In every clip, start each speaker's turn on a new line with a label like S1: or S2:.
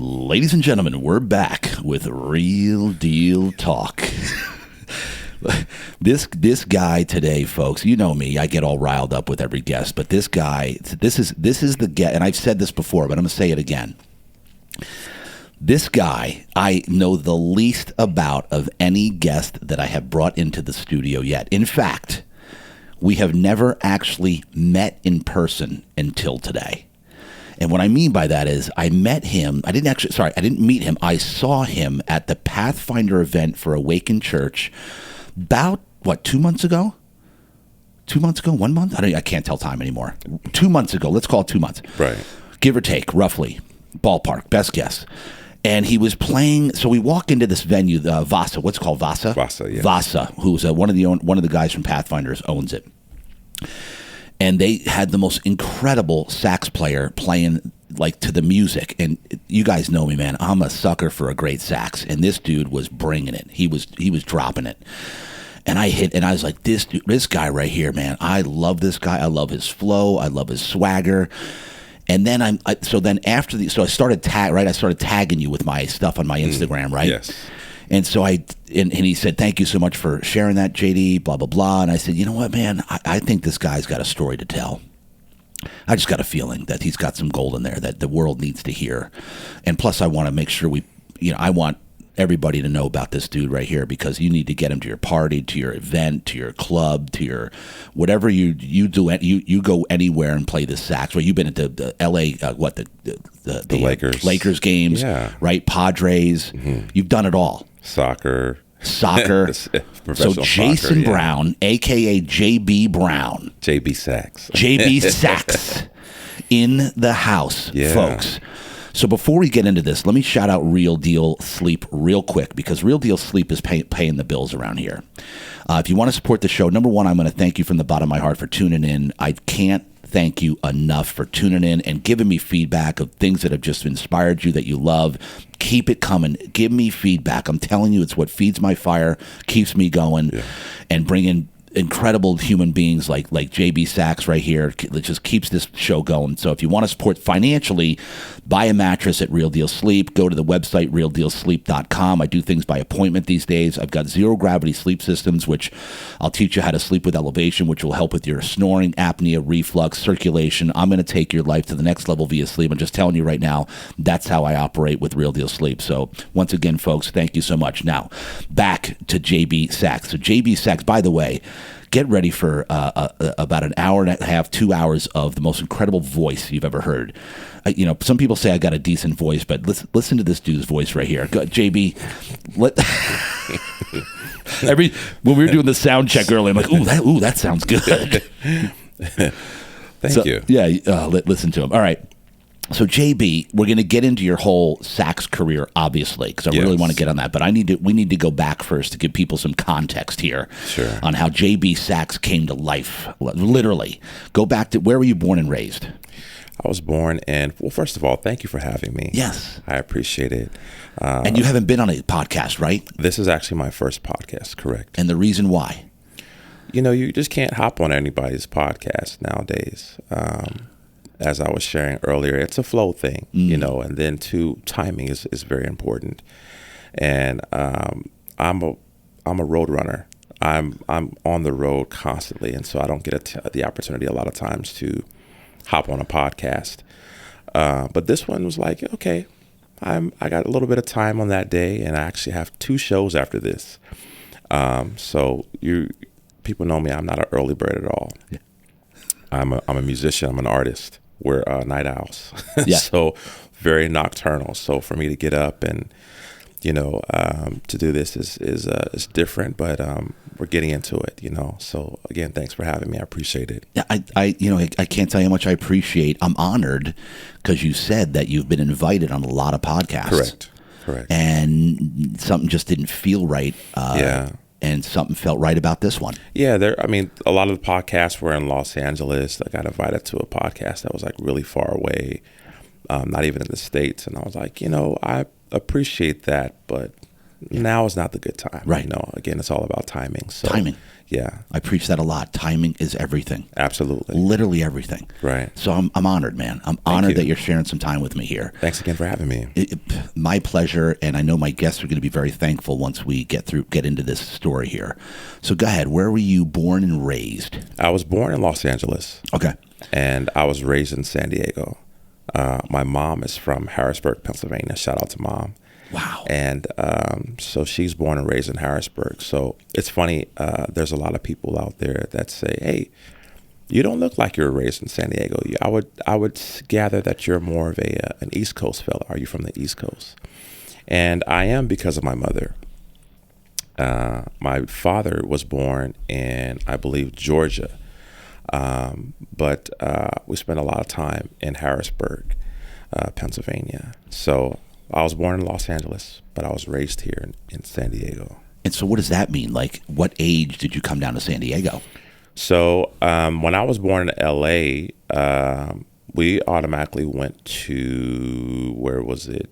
S1: Ladies and gentlemen, we're back with Real Deal Talk. This guy today, folks, you know me, I get all riled up with every guest, but this guy, this is the guest, and I've said this before, but I'm going to say it again. This guy, I know the least about of any guest that I have brought into the studio yet. In fact, we have never actually met in person until today. And what I mean by that is I met him. I didn't meet him. I saw him at the Pathfinder event for Awaken Church about, 2 months ago? 2 months ago? 1 month? I can't tell time anymore. 2 months ago. Let's call it 2 months.
S2: Right.
S1: Give or take, roughly. Ballpark. Best guess. And he was playing. So we walk into this venue, Vasa. What's it called? Vasa?
S2: Vasa, yeah.
S1: Vasa, who's one of the guys from Pathfinders owns it. And they had the most incredible sax player playing like to the music. And you guys know me, man. I'm a sucker for a great sax. And this dude was bringing it. He was dropping it. And I was like, this guy right here, man. I love this guy. I love his flow. I love his swagger. And then I started tagging you with my stuff on my Instagram, right?
S2: Yes.
S1: And so and he said, thank you so much for sharing that, JD, blah, blah, blah. And I said, you know what, man, I think this guy's got a story to tell. I just got a feeling that he's got some gold in there that the world needs to hear. And plus I want to make sure I want everybody to know about this dude right here, because you need to get him to your party, to your event, to your club, to your whatever you do. You go anywhere and play the sax. Well, you've been at the LA, the Lakers games,
S2: yeah.
S1: Right? Padres. Mm-hmm. You've done it all.
S2: Soccer.
S1: So Jason
S2: soccer,
S1: Brown, a.k.a. JB Brown.
S2: JB Saxx.
S1: JB Saxx in the house, folks. So before we get into this, let me shout out Real Deal Sleep real quick, because Real Deal Sleep is paying the bills around here. If you want to support the show, number one, I'm going to thank you from the bottom of my heart for tuning in. I can't thank you enough for tuning in and giving me feedback of things that have just inspired you that you love. Keep it coming. Give me feedback. I'm telling you, it's what feeds my fire, keeps me going, and bringing incredible human beings like JB Saxx right here. It just keeps this show going. So if you want to support financially, buy a mattress at Real Deal Sleep. Go to the website, realdealsleep.com. I do things by appointment these days. I've got zero gravity sleep systems, which I'll teach you how to sleep with elevation, which will help with your snoring, apnea, reflux, circulation. I'm going to take your life to the next level via sleep. I'm just telling you right now, that's how I operate with Real Deal Sleep. So once again, folks, thank you so much. Now, back to JB Saxx. So JB Saxx, by the way, get ready for about an hour and a half, 2 hours of the most incredible voice you've ever heard. Some people say I got a decent voice, but listen to this dude's voice right here. JB, when we were doing the sound check earlier, I'm like, ooh, that sounds good.
S2: Thank you.
S1: Yeah, listen to him. All right. So JB, we're going to get into your whole sax career, obviously, because I really want to get on that. But we need to go back first to give people some context here on how JB Saxx came to life. Literally, go back to, where were you born and raised?
S2: I was born first of all, thank you for having me.
S1: Yes,
S2: I appreciate it.
S1: And you haven't been on a podcast, right?
S2: This is actually my first podcast, correct?
S1: And the reason why?
S2: You just can't hop on anybody's podcast nowadays. As I was sharing earlier, it's a flow thing, and then timing is very important. And I'm a road runner. I'm on the road constantly, and so I don't get the opportunity a lot of times to hop on a podcast. But this one was like, okay, I got a little bit of time on that day, and I actually have 2 shows after this. So people know me. I'm not an early bird at all. Yeah. I'm a musician. I'm an artist. We're night owls.
S1: Yeah.
S2: So very nocturnal. So for me to get up and, to do this is different, but we're getting into it, So again, thanks for having me. I appreciate it.
S1: Yeah, I can't tell you how much I appreciate. I'm honored because you said that you've been invited on a lot of podcasts.
S2: Correct.
S1: And something just didn't feel right. And something felt right about this one. Yeah,
S2: a lot of the podcasts were in Los Angeles. I got invited to a podcast that was like really far away, not even in the States. And I was like, I appreciate that, but now is not the good time.
S1: Right.
S2: You know, again, it's all about timing. So,
S1: Timing.
S2: Yeah.
S1: I preach that a lot. Timing is everything.
S2: Absolutely.
S1: Literally everything.
S2: Right.
S1: So I'm honored, man. I'm honored that you're sharing some time with me here.
S2: Thanks again for having me.
S1: My pleasure, and I know my guests are going to be very thankful once we get into this story here. So go ahead. Where were you born and raised?
S2: I was born in Los Angeles.
S1: Okay.
S2: And I was raised in San Diego. My mom is from Harrisburg, Pennsylvania. Shout out to Mom.
S1: Wow.
S2: And so she's born and raised in Harrisburg. So it's funny, there's a lot of people out there that say, hey, you don't look like you were raised in San Diego. I would gather that you're more of an East Coast fella. Are you from the East Coast? And I am because of my mother. My father was born in, I believe, Georgia. But we spent a lot of time in Harrisburg, Pennsylvania. So I was born in Los Angeles, but I was raised here in San Diego.
S1: And so what does that mean? Like, what age did you come down to San Diego?
S2: So when I was born in L.A., we automatically went to, where was it?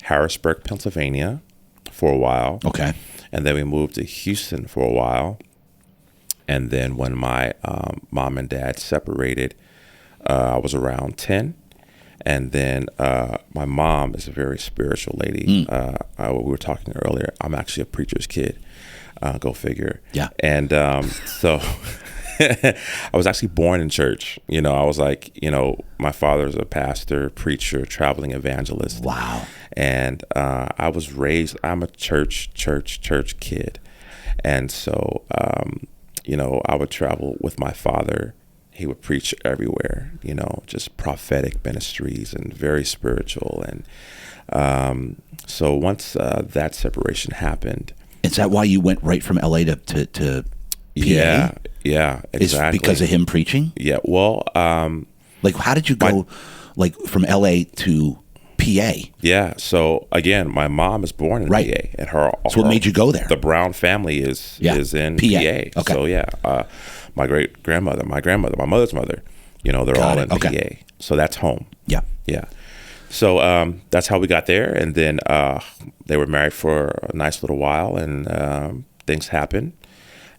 S2: Harrisburg, Pennsylvania for a while.
S1: Okay.
S2: And then we moved to Houston for a while. And then when my mom and dad separated, I was around 10. And then my mom is a very spiritual lady. We were talking earlier. I'm actually a preacher's kid. Go figure.
S1: Yeah.
S2: And so I was actually born in church. You know, I was like, you know, my father's a pastor, preacher, traveling evangelist.
S1: Wow.
S2: And I was raised, I'm a church kid. And so, you know, I would travel with my father. He would preach everywhere, you know, just prophetic ministries and very spiritual. And so once that separation happened.
S1: Is that why you went right from LA to PA?
S2: Yeah, exactly.
S1: Is because of him preaching?
S2: Yeah, well.
S1: Like, how did you go like from LA to PA?
S2: Yeah, so again, my mom is born in PA. And
S1: so what made you go there?
S2: The Brown family is in PA.
S1: Okay.
S2: So yeah, my great-grandmother, my grandmother, my mother's mother, you know, they're all in PA. So that's home.
S1: Yeah.
S2: Yeah. So that's how we got there. And then they were married for a nice little while, and things happened.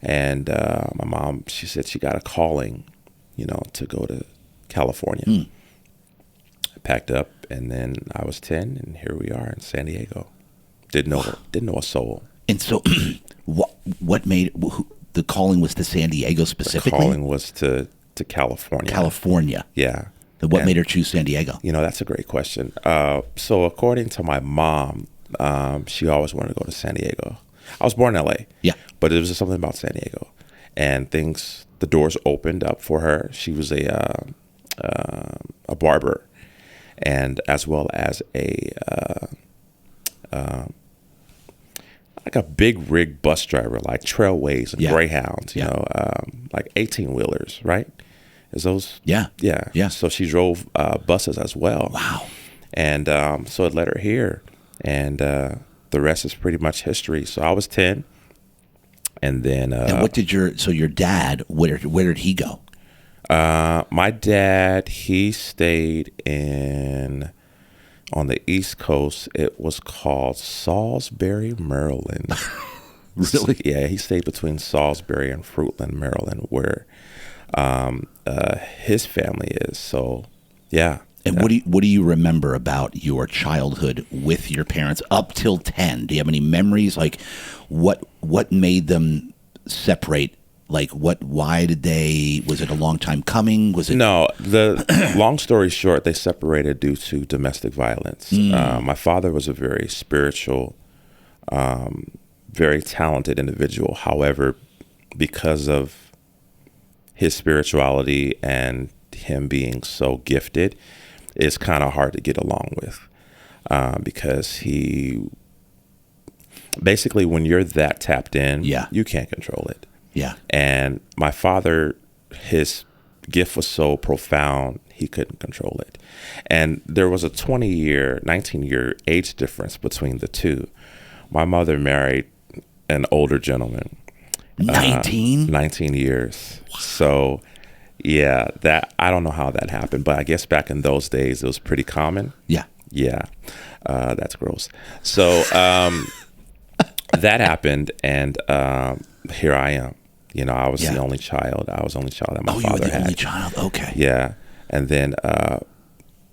S2: And my mom, she said she got a calling, you know, to go to California. I packed up, and then I was 10, and here we are in San Diego. Didn't know a soul. And
S1: so what made the calling was to San Diego specifically?
S2: The calling was to California.
S1: California.
S2: Yeah.
S1: What made her choose San Diego?
S2: You know, that's a great question. So according to my mom, she always wanted to go to San Diego. I was born in LA.
S1: Yeah.
S2: But it was just something about San Diego. And the doors opened up for her. She was a barber, and as well as like a big rig bus driver, like Trailways and Greyhounds, you know, like 18-wheelers, right? Is those?
S1: Yeah.
S2: So she drove buses as well.
S1: Wow.
S2: And so it led her here, and the rest is pretty much history. So I was 10, and then.
S1: And what did your dad? Where did he go?
S2: My dad, he stayed on the East Coast. It was called Salisbury, Maryland.
S1: Really?
S2: Yeah, he stayed between Salisbury and Fruitland, Maryland, where his family is. So, yeah.
S1: And what do you remember about your childhood with your parents up till 10? Do you have any memories? Like, what made them separate? Like, why did they? Was it a long time coming? Was it?
S2: No. The long story short, they separated due to domestic violence. My father was a very spiritual, very talented individual. However, because of his spirituality and him being so gifted, it's kind of hard to get along with, because he basically, when you're that tapped in, you can't control it.
S1: Yeah.
S2: And my father, his gift was so profound, he couldn't control it. And there was a 19-year age difference between the two. My mother married an older gentleman.
S1: 19?
S2: 19 years. Wow. So, yeah, I don't know how that happened, but I guess back in those days, it was pretty common.
S1: Yeah.
S2: Yeah, that's gross. So that happened, and here I am. You know, I was the only child. I was the only child that my father had.
S1: Oh, you were the only child? Okay.
S2: Yeah. And then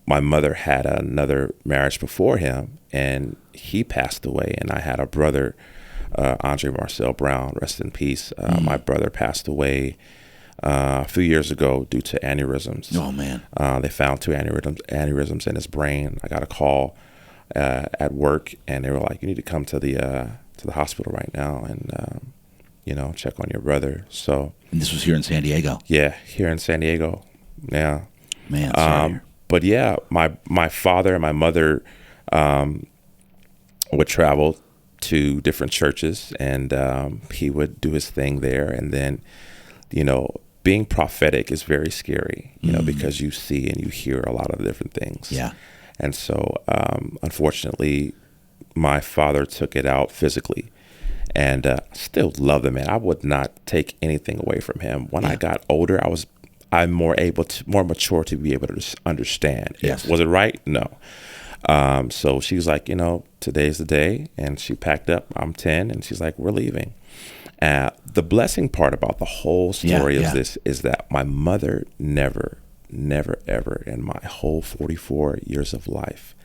S2: my mother had another marriage before him, and he passed away. And I had a brother, Andre Marcel Brown, rest in peace. My brother passed away a few years ago due to aneurysms.
S1: Oh, man.
S2: They found 2 aneurysms in his brain. I got a call at work, and they were like, "You need to come to the hospital right now and check on your brother." So,
S1: and this was here in San Diego.
S2: Yeah, here in San Diego. Yeah,
S1: man. Sorry.
S2: But yeah, my father and my mother would travel to different churches, and he would do his thing there. And then, being prophetic is very scary, because you see and you hear a lot of different things.
S1: Yeah.
S2: And so, unfortunately, my father took it out physically, and still love the man. I would not take anything away from him. When I got older, I'm more mature to be able to understand.
S1: Yes.
S2: Was it right? No. So she was like, today's the day, and she packed up. I'm 10, and she's like, we're leaving. The blessing part about the whole story is that my mother never, ever in my whole 44 years of life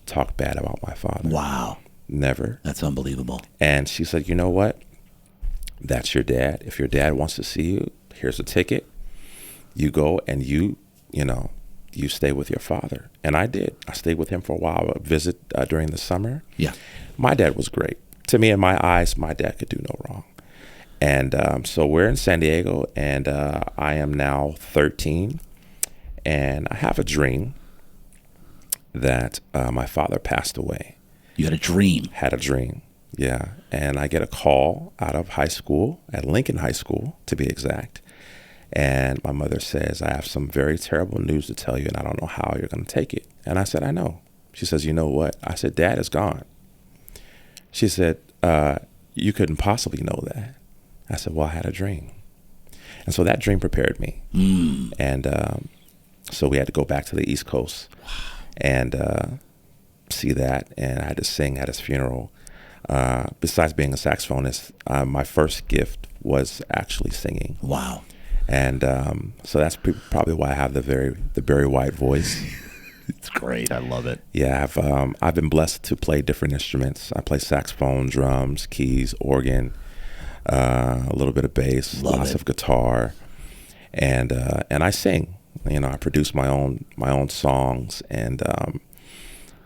S2: talked bad about my father.
S1: Wow.
S2: Never.
S1: That's unbelievable.
S2: And she said, you know what? That's your dad. If your dad wants to see you, here's a ticket. You go and you stay with your father. And I did. I stayed with him for a while, a visit during the summer.
S1: Yeah.
S2: My dad was great. To me, in my eyes, my dad could do no wrong. And so we're in San Diego, and I am now 13. And I have a dream that my father passed away.
S1: You had a dream?
S2: Had a dream, yeah. And I get a call out of high school, at Lincoln High School, to be exact. And my mother says, I have some very terrible news to tell you, and I don't know how you're going to take it. And I said, I know. She says, you know what? I said, Dad is gone. She said, you couldn't possibly know that. I said, well, I had a dream. And so that dream prepared me. And so we had to go back to the East Coast and see that. And I had to sing at his funeral. Besides being a saxophonist, my first gift was actually singing.
S1: Wow.
S2: And so that's probably why I have the very white voice.
S1: It's great. I love it.
S2: Yeah, I've been blessed to play different instruments. I play saxophone, drums, keys, organ, a little bit of bass, lots of guitar, and I sing. I produce my own songs, and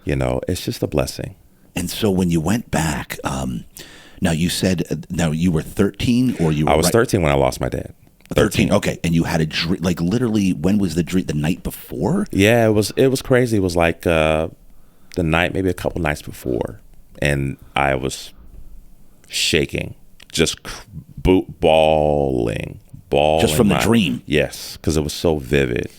S2: it's just a blessing.
S1: And so when you went back, now you said you were 13, or you were?
S2: I was 13 when I lost my dad.
S1: 13. Okay, and you had a dream. Like literally, when was the dream? The night before?
S2: Yeah, it was crazy. It was like the night, maybe a couple nights before, and I was shaking, just bawling.
S1: Just from the dream.
S2: Yes, because it was so vivid.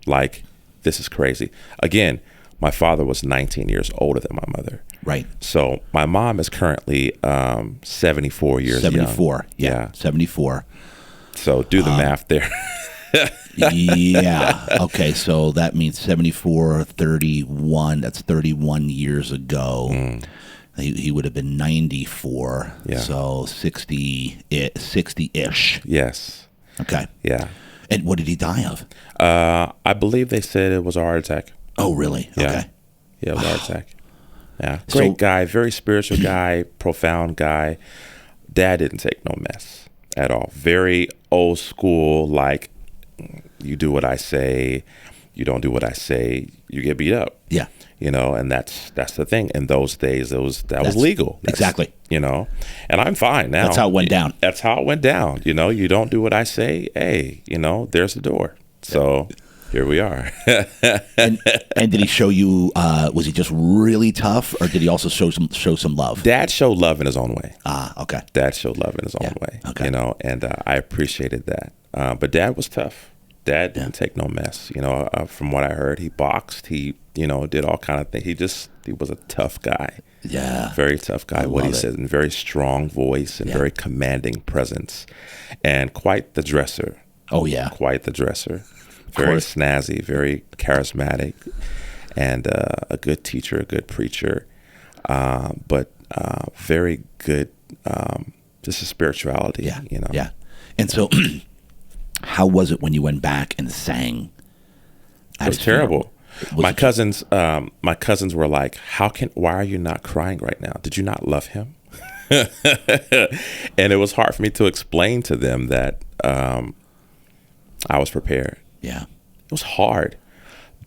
S2: Like, this is crazy. Again, my father was 19 years older than my mother.
S1: Right.
S2: So my mom is currently 74 years
S1: 74.
S2: young.
S1: Yeah. 74.
S2: So do the math there.
S1: Yeah. Okay. So that means 74, 31. That's 31 years ago. He would have been 94. Yeah. So 60-ish.
S2: Yes.
S1: Okay.
S2: Yeah.
S1: And what did he die of?
S2: I believe they said it was a heart attack.
S1: Oh, really?
S2: Yeah.
S1: Okay.
S2: Yeah, it was a heart attack. Yeah. Great guy, very spiritual guy, profound guy. Dad didn't take no mess at all. Very old school, like, you do what I say, you don't do what I say, you get beat up.
S1: Yeah.
S2: And that's the thing. In those days, that was legal.
S1: Exactly.
S2: And I'm fine now.
S1: That's how it went down.
S2: That's how it went down. You don't do what I say. Hey, there's the door. So here we are.
S1: and did he show you? Was he just really tough, or did he also show some love?
S2: Dad showed love in his own way.
S1: Okay.
S2: Dad showed love in his own way.
S1: Okay.
S2: And I appreciated that. But Dad was tough. Dad didn't take no mess. From what I heard, he boxed. He did all kind of things. He was a tough guy.
S1: Yeah.
S2: Very tough guy. What he said, and very strong voice and very commanding presence, and quite the dresser.
S1: Oh yeah.
S2: Quite the dresser. Very snazzy, very charismatic. and a good teacher, a good preacher, but very good, just a spirituality.
S1: Yeah.
S2: You know.
S1: Yeah. And so, how was it when you went back and sang?
S2: It was terrible. My cousins were like, why are you not crying right now? Did you not love him? And it was hard for me to explain to them that I was prepared.
S1: Yeah.
S2: It was hard.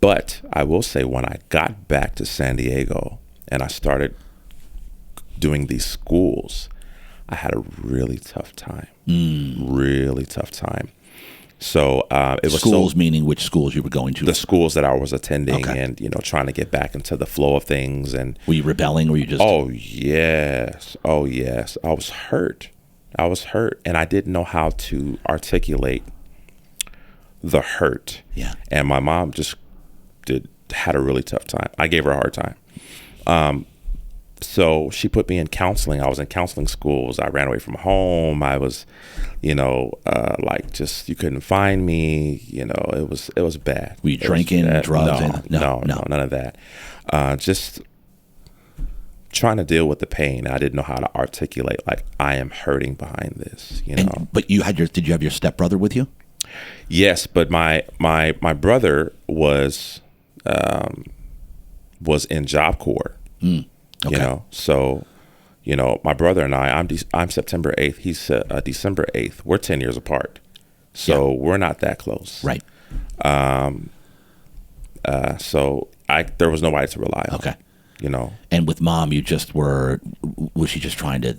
S2: But I will say, when I got back to San Diego and I started doing these schools, I had a really tough time. Really tough time. So it was
S1: schools, meaning which schools you were going to?
S2: The schools that I was attending,
S1: okay.
S2: and trying to get back into the flow of things. And
S1: were you rebelling? Were you just?
S2: Oh yes. I was hurt, and I didn't know how to articulate the hurt.
S1: Yeah.
S2: And my mom just had a really tough time. I gave her a hard time. So she put me in counseling. I was in counseling schools. I ran away from home. I was, like, just, you couldn't find me. It was bad.
S1: Were you drinking, drugs?
S2: No, none of that. Just trying to deal with the pain. I didn't know how to articulate, like, I am hurting behind this.
S1: But did you have your stepbrother with you?
S2: Yes, but my brother was in Job Corps.
S1: Okay.
S2: So my brother and I'm September 8th. He's December 8th. We're 10 years apart. So we're not that close.
S1: Right.
S2: So there was nobody to rely on.
S1: Okay.
S2: And
S1: with mom, was she just trying to,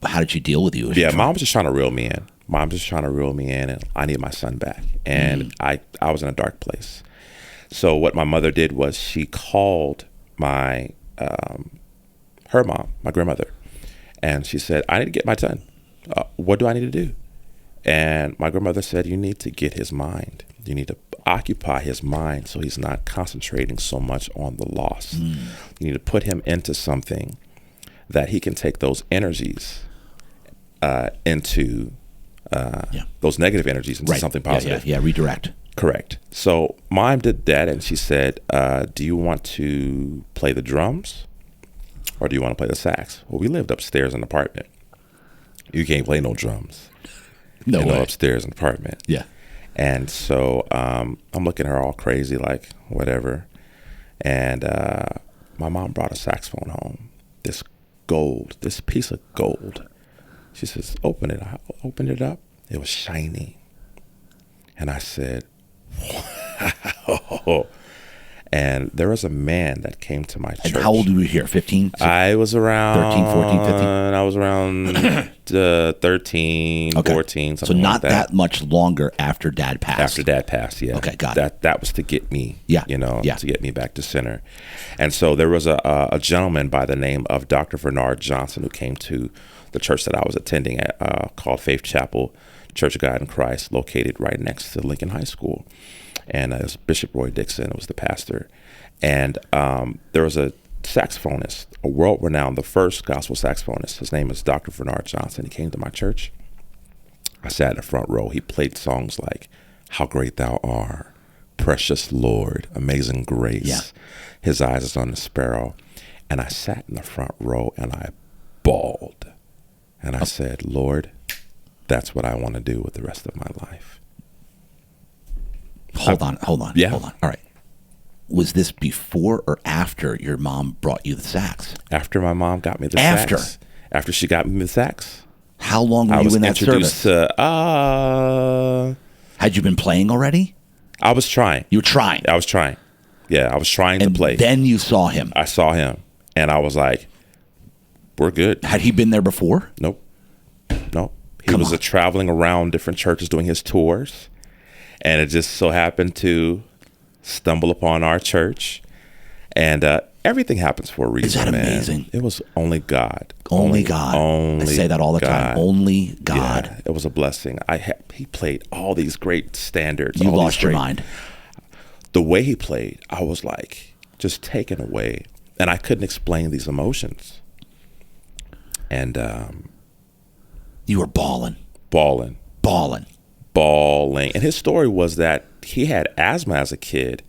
S1: how did she deal with you?
S2: Mom was just trying to reel me in. And I need my son back. And I was in a dark place. So what my mother did was she called her mom, my grandmother, and she said, I need to get my son. What do I need to do? And my grandmother said, you need to get his mind. You need to occupy his mind so he's not concentrating so much on the loss. You need to put him into something that he can take those energies into those negative energies into something positive.
S1: Yeah, redirect.
S2: Correct. So mom did that, and she said, do you want to play the drums or do you want to play the sax? Well, we lived upstairs in an apartment. You can't play no drums.
S1: No way.
S2: Upstairs in an apartment.
S1: Yeah.
S2: And so I'm looking at her all crazy, like, whatever. And my mom brought a saxophone home, this piece of gold. She says, open it. I opened it up. It was shiny. And I said, wow. And there was a man that came to my church.
S1: And how old were you here? 15?
S2: I was around
S1: 13, 14, 15?
S2: I was around 13, okay. 14, something
S1: so not
S2: like that.
S1: That much longer after Dad passed.
S2: After Dad passed, yeah.
S1: Okay, got it.
S2: That was to get me,
S1: to
S2: get me back to center. And so there was a gentleman by the name of Dr. Bernard Johnson who came to the church that I was attending at, called Faith Chapel Church of God in Christ, located right next to Lincoln High School. And it was Bishop Roy Dixon was the pastor. And there was a saxophonist, a world-renowned, the first gospel saxophonist. His name is Dr. Bernard Johnson. He came to my church. I sat in the front row. He played songs like How Great Thou Art, Precious Lord, Amazing Grace.
S1: Yeah.
S2: His Eyes is on the Sparrow. And I sat in the front row and I bawled. And I said, Lord, that's what I want to do with the rest of my life.
S1: Hold on.
S2: Yeah.
S1: Hold on. All right. Was this before or after your mom brought you the sax?
S2: After my mom got me the sax. After she got me the sax.
S1: How long were you in that service? Had you been playing already?
S2: I was trying.
S1: You were trying?
S2: I was trying. Yeah, I was trying to play.
S1: Then you saw him?
S2: I saw him. And I was like, we're good.
S1: Had he been there before?
S2: Nope. He was traveling around different churches doing his tours. And it just so happened to stumble upon our church. And everything happens for a reason.
S1: Is that amazing?
S2: Man. It was only God.
S1: Only God. I say that all the time. Only God.
S2: Yeah, it was a blessing. He played all these great standards.
S1: You lost your mind.
S2: The way he played, I was like just taken away. And I couldn't explain these emotions. And
S1: you were bawling.
S2: And his story was that he had asthma as a kid,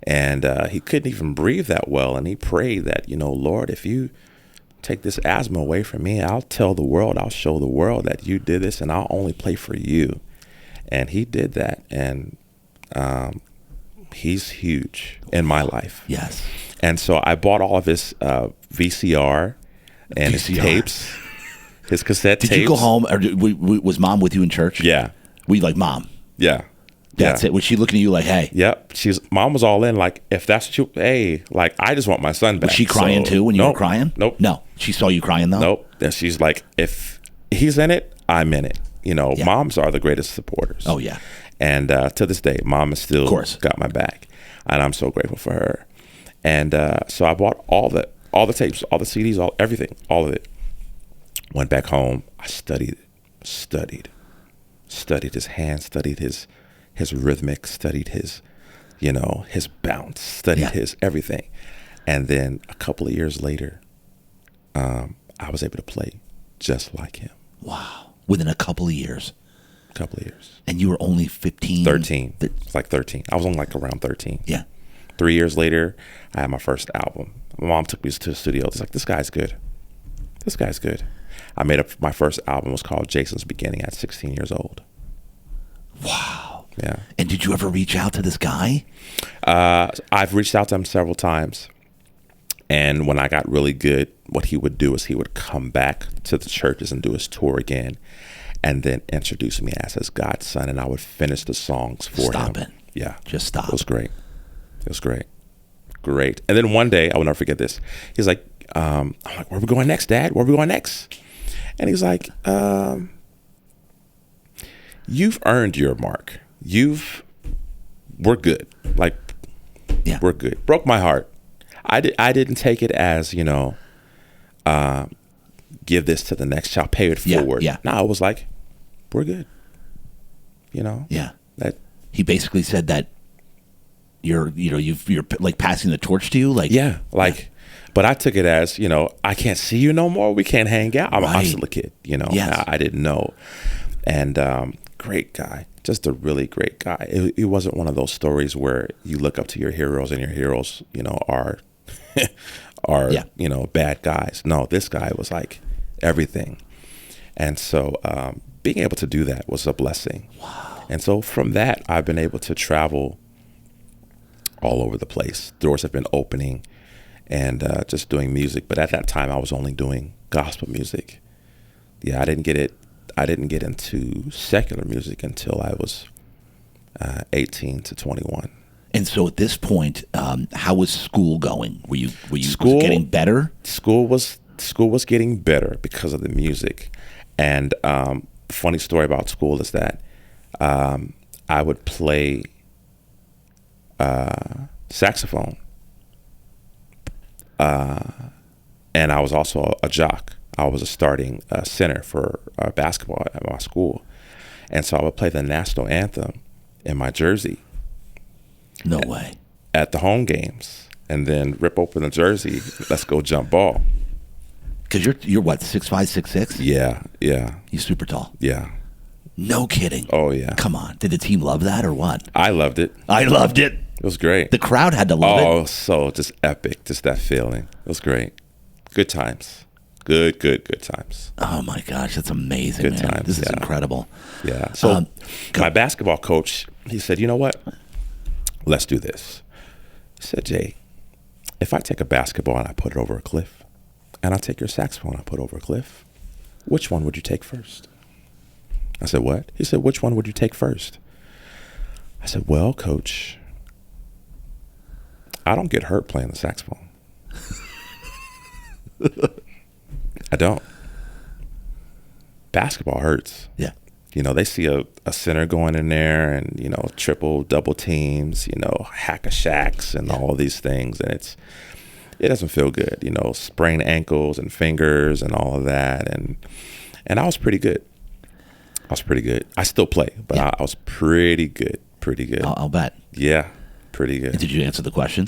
S2: And he couldn't even breathe that well. And he prayed that, Lord, if you take this asthma away from me, I'll tell the world, I'll show the world that you did this, and I'll only play for you. And he did that. And he's huge in my life.
S1: Yes.
S2: And so I bought all of his VCR and his tapes, his cassette tapes.
S1: Did you go home, or was Mom with you in church?
S2: Yeah.
S1: We like, Mom.
S2: Yeah.
S1: That's it. Was she looking at you like, hey?
S2: Yep. Mom was all in, like, if that's what you, hey, like, I just want my son back.
S1: Was she crying too when you were crying?
S2: Nope.
S1: No. She saw you crying though?
S2: Nope. And she's like, if he's in it, I'm in it. Moms are the greatest supporters.
S1: Oh, yeah.
S2: And to this day, Mom has still got my back. And I'm so grateful for her. And so I bought all the tapes, all the CDs, everything, all of it. Went back home. I studied his hands, studied his rhythmic, studied his bounce, studied his everything. And then a couple of years later, I was able to play just like him.
S1: Wow. Within a couple of years.
S2: And
S1: you were only 15?
S2: 13. It's like 13. I was only like around 13.
S1: Yeah.
S2: 3 years later, I had my first album. My mom took me to the studio. It's like, this guy's good. I made up my first album. It was called Jason's Beginning at 16 years old.
S1: Wow.
S2: Yeah.
S1: And did you ever reach out to this guy?
S2: I've reached out to him several times. And when I got really good, what he would do is he would come back to the churches and do his tour again, and then introduce me as his godson, and I would finish the songs for him.
S1: Stop it.
S2: Yeah.
S1: Just stop.
S2: It was great. Great. And then one day, I will never forget this. He's like, I'm like, where are we going next, Dad? Where are we going next? And he's like, you've earned your mark. We're good. Like, we're good. Broke my heart. I didn't take it as, give this to the next child, pay it forward.
S1: Yeah.
S2: No, I was like, we're good.
S1: Yeah.
S2: That
S1: he basically said that you're like passing the torch to you. Like,
S2: but I took it as, I can't see you no more. We can't hang out. I'm still a kid,
S1: Yes.
S2: I didn't know. And great guy, just a really great guy. It wasn't one of those stories where you look up to your heroes and your heroes, are bad guys. No, this guy was like everything. And so being able to do that was a blessing.
S1: Wow.
S2: And so from that, I've been able to travel all over the place. Doors have been opening and just doing music. But at that time, I was only doing gospel music. Yeah, I didn't get into secular music until I was 18 to 21.
S1: And so at this point, how was school going? Were you getting better?
S2: School was getting better because of the music. And funny story about school is that I would play saxophone, and I was also a jock. I was a starting center for basketball at my school, and so I would play the national anthem in my jersey.
S1: No way.
S2: At the home games, and then rip open the jersey. Let's go jump ball.
S1: Because you're what, 6'5", 6'6"?
S2: Yeah.
S1: You're super tall.
S2: Yeah.
S1: No kidding.
S2: Oh yeah.
S1: Come on. Did the team love that or what?
S2: I loved it.
S1: I loved it.
S2: It was great.
S1: The crowd had to love it.
S2: Oh, so just epic. Just that feeling. It was great. Good times. Good times.
S1: Oh my gosh, that's amazing,
S2: Good
S1: man.
S2: times,
S1: This is incredible.
S2: Yeah. So my basketball coach, he said, you know what? Let's do this. He said, Jay, if I take a basketball and I put it over a cliff, and I take your saxophone and I put it over a cliff, which one would you take first? I said, what? He said, which one would you take first? I said, well, coach, I don't get hurt playing the saxophone. I don't. Basketball hurts.
S1: Yeah.
S2: They see a center going in there and, triple, double teams, hack-a-shacks and all of these things. And it doesn't feel good, sprained ankles and fingers and all of that. And I was pretty good. I still play, but I was pretty good.
S1: I'll bet.
S2: Yeah, pretty good.
S1: And did you answer the question?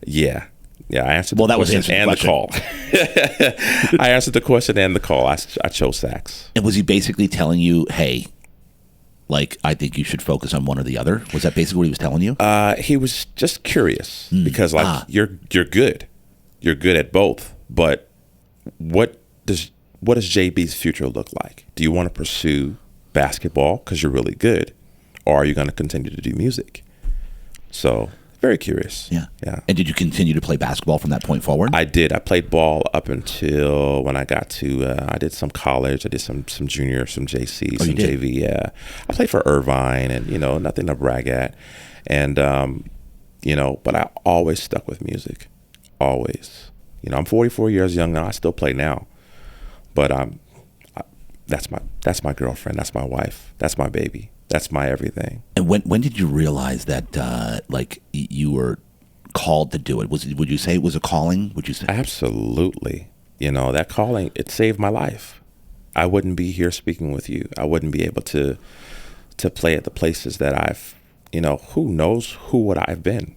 S2: Yeah, I answered the question and the call. I answered the question and the call. I chose sax.
S1: And was he basically telling you, hey, like, I think you should focus on one or the other? Was that basically what he was telling you?
S2: He was just curious because like you're good. You're good at both. But what does JB's future look like? Do you want to pursue basketball because you're really good? Or are you going to continue to do music? So very curious.
S1: Yeah.
S2: Yeah.
S1: And did you continue to play basketball from that point forward?
S2: I did. I played ball up until when I got to, I did some college. I did some junior, some JC, some JV. Yeah. I played for Irvine and, nothing to brag at. And, but I always stuck with music. Always. I'm 44 years young now. I still play now. But that's my girlfriend. That's my wife. That's my baby. That's my everything.
S1: And when did you realize that like you were called to do it? Would you say it was a calling? Would you say?
S2: Absolutely. That calling, it saved my life. I wouldn't be here speaking with you. I wouldn't be able to play at the places that I've, who knows who would I've been,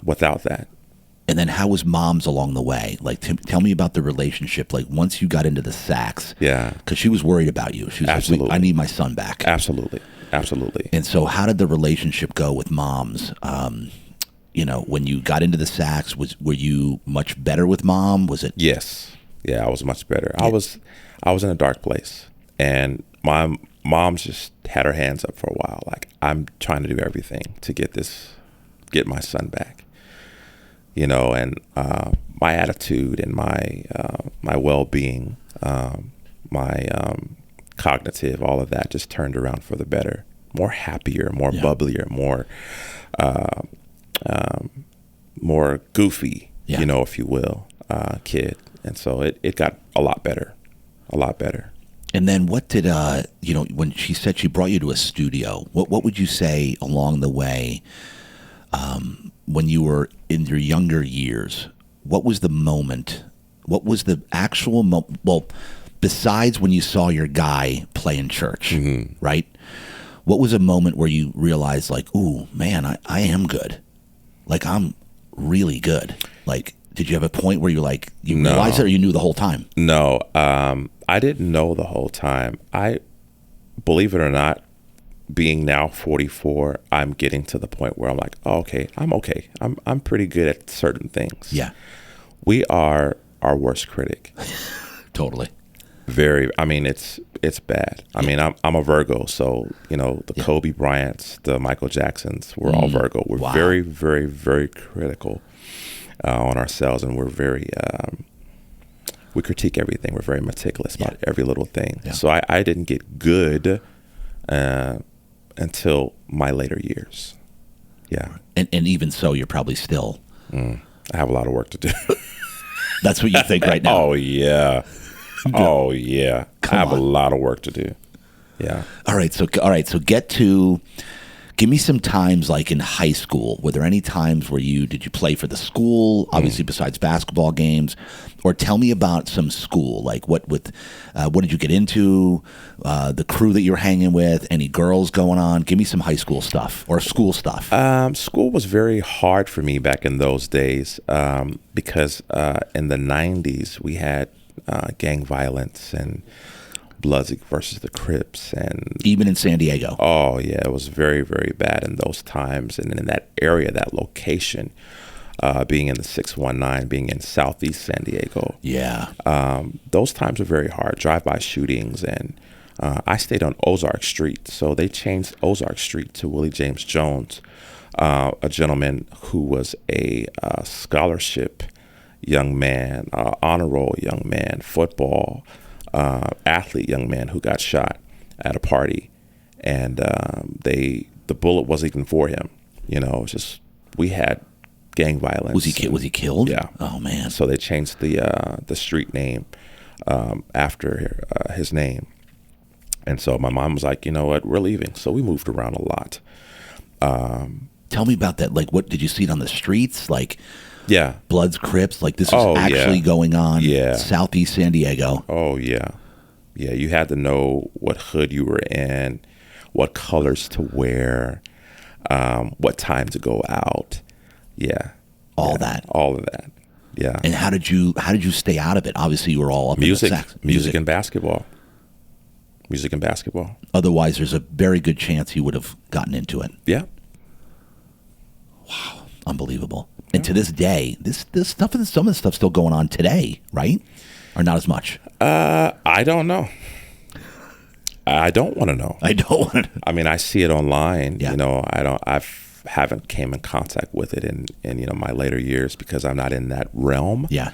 S2: without that.
S1: And then how was Mom's along the way? Like, tell me about the relationship. Like, once you got into the sax, because she was worried about you. She was
S2: Absolutely.
S1: like, I need my son back.
S2: Absolutely.
S1: And so, how did the relationship go with Mom's? When you got into the sax, were you much better with Mom? Was it?
S2: Yes. Yeah, I was much better. Yeah. I was in a dark place, and my mom just had her hands up for a while. Like, I'm trying to do everything to get my son back. And my attitude and my well-being, my cognitive, all of that just turned around for the better. More happier, more bubblier, more goofy, if you will, kid. And so it got a lot better.
S1: And then what did, when she said she brought you to a studio, what would you say along the way when you were in your younger years? What was the moment? What was the actual moment? Well, besides when you saw your guy play in church, right? What was a moment where you realized, like, ooh, man, I am good. Like, I'm really good. Like, did you have a point where you're like, you realized it, or you knew the whole time?
S2: No, I didn't know the whole time. Believe it or not, being now 44, I'm getting to the point where I'm like, oh, okay. I'm pretty good at certain things.
S1: Yeah.
S2: We are our worst critic.
S1: Totally.
S2: It's bad. I mean, I'm a Virgo, so the Kobe Bryants, the Michael Jacksons, we're all Virgo. We're very, very, very critical on ourselves, and we're very we critique everything. We're very meticulous about every little thing. Yeah. So I didn't get good until my later years. Yeah.
S1: And even so, you're probably still.
S2: I have a lot of work to do.
S1: That's what you think right now.
S2: Oh yeah. Oh yeah. I have a lot of work to do. Yeah.
S1: All right. So give me some times, like in high school. Were there any times where did you play for the school, obviously besides basketball games, or tell me about some school, like what did you get into, the crew that you're hanging with, any girls going on? Give me some high school stuff or school stuff.
S2: School was very hard for me back in those days because in the 90s we had gang violence and Bloods versus the Crips, and
S1: even in San Diego.
S2: Oh yeah, it was very, very bad in those times, and in that area, that location, being in the 619, being in Southeast San Diego.
S1: Yeah,
S2: those times were very hard. Drive-by shootings, and I stayed on Ozark Street, so they changed Ozark Street to Willie James Jones, a gentleman who was a scholarship young man, honor roll young man, football. Athlete young man who got shot at a party, and the bullet wasn't even for him. It's just we had gang violence.
S1: Was he killed?
S2: Yeah.
S1: Oh man.
S2: So they changed the street name after his name, and so my mom was like, you know what, we're leaving. So we moved around a lot.
S1: Tell me about that. Like, what did you see it on the streets? Like.
S2: Yeah.
S1: Bloods, Crips, like this is actually going on Southeast San Diego.
S2: Oh, yeah. Yeah, you had to know what hood you were in, what colors to wear, what time to go out. Yeah.
S1: All that.
S2: All of that. Yeah.
S1: And how did you stay out of it? Obviously, you were all up in the sax.
S2: Music and basketball. Music and basketball.
S1: Otherwise, there's a very good chance you would have gotten into it.
S2: Yeah.
S1: Wow, unbelievable. And to this day, this stuff, some of the stuff's still going on today, right? Or not as much?
S2: I don't know. I don't want to know.
S1: I don't want to.
S2: I mean, I see it online.
S1: Yeah.
S2: You know, haven't came in contact with it in my later years because I'm not in that realm.
S1: Yeah.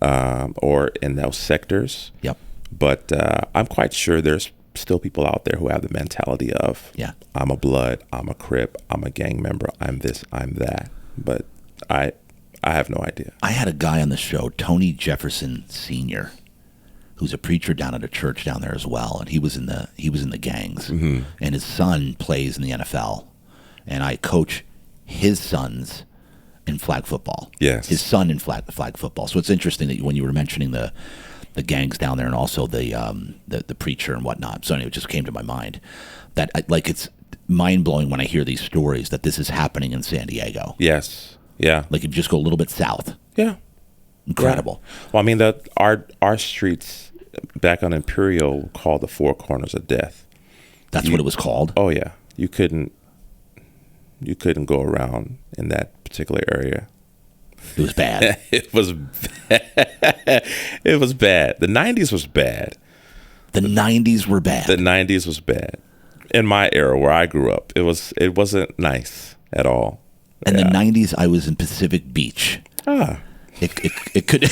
S2: Or in those sectors.
S1: Yep.
S2: But I'm quite sure there's still people out there who have the mentality of, I'm a Blood, I'm a Crip, I'm a gang member, I'm this, I'm that. But I have no idea.
S1: I had a guy on the show, Tony Jefferson Sr., who's a preacher down at a church down there as well, and he was in the gangs, and his son plays in the NFL, and I coach his sons in flag football.
S2: Yes,
S1: his son in flag football. So it's interesting that when you were mentioning the gangs down there and also the preacher and whatnot. So anyway, it just came to my mind that it's mind blowing when I hear these stories that this is happening in San Diego.
S2: Yes, yeah.
S1: Like if you just go a little bit south.
S2: Yeah.
S1: Incredible.
S2: Yeah. Well, I mean, our streets back on Imperial were called the Four Corners of Death.
S1: That's what it was called?
S2: Oh, yeah. You couldn't go around in that particular area.
S1: It was bad.
S2: It was bad. It was bad. The 90s was bad.
S1: The 90s were bad.
S2: The 90s was bad. In my era where I grew up, it wasn't nice at all.
S1: And the 90s, I was in Pacific Beach. It could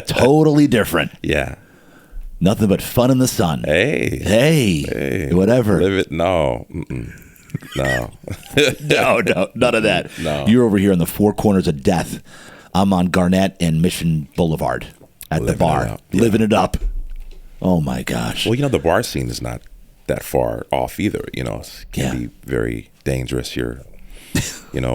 S1: totally different.
S2: Yeah.
S1: Nothing but fun in the sun. Hey, whatever.
S2: Live it. No. No.
S1: No, none of that.
S2: No.
S1: You're over here in the Four Corners of Death. I'm on Garnett and Mission Boulevard at the bar, living it up. Oh my gosh.
S2: Well, the bar scene is not that far off either. It can be very dangerous. You're,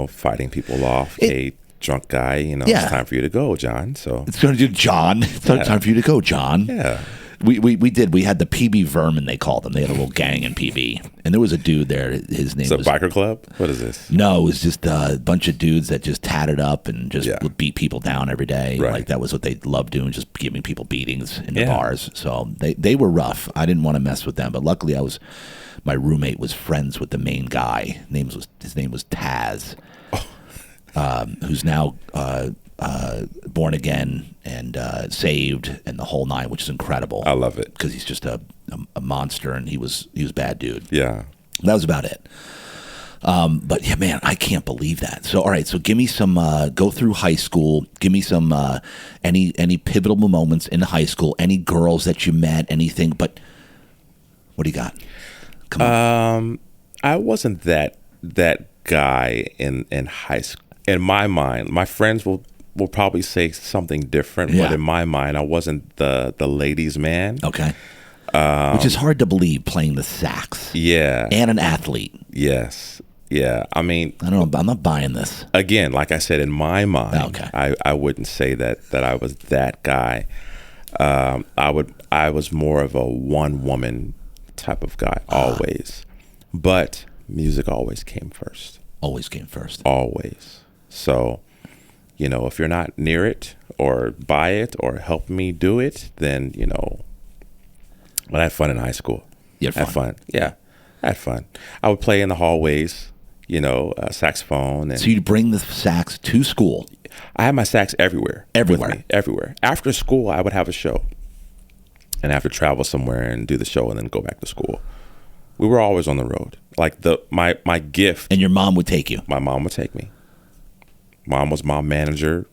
S2: fighting people off. Hey, drunk guy, it's time for you to go, John. So
S1: it's going to do, John. It's time for you to go, John.
S2: Yeah.
S1: We had the PB Vermin, they called them. They had a little gang in PB. And there was a dude there. His name was...
S2: a biker club? What is this?
S1: No, it was just a bunch of dudes that just tatted up and just would beat people down every day.
S2: Right.
S1: Like that was what they loved doing, just giving people beatings in the bars. So they were rough. I didn't want to mess with them. But luckily my roommate was friends with the main guy. His name was Taz, who's now... born again and saved and the whole nine, which is incredible.
S2: I love it
S1: because he's just a monster, and he was a bad dude.
S2: Yeah,
S1: that was about it. But yeah, man, I can't believe that. So all right, so give me some. Go through high school. Give me some any pivotal moments in high school. Any girls that you met. Anything. But what do you got? Come on.
S2: I wasn't that guy in high school. In my mind, my friends will probably say something different, but in my mind, I wasn't the ladies' man.
S1: Okay. Which is hard to believe, playing the sax.
S2: Yeah.
S1: And an athlete.
S2: Yes. Yeah. I mean,
S1: I don't know. I'm not buying this.
S2: Again, like I said, in my mind, I wouldn't say that I was that guy. I was more of a one-woman type of guy, always. But music always came first.
S1: Always came first.
S2: Always. So, if you're not near it or by it or help me do it, then, I had fun in high school.
S1: You had
S2: fun? Yeah, I had fun. I would play in the hallways, saxophone. And
S1: so you'd bring the sax to school?
S2: I had my sax everywhere.
S1: Everywhere?
S2: With me, everywhere. After school, I would have a show and have to travel somewhere and do the show and then go back to school. We were always on the road. Like my gift.
S1: And your mom would take you?
S2: My mom would take me. Mom was my manager,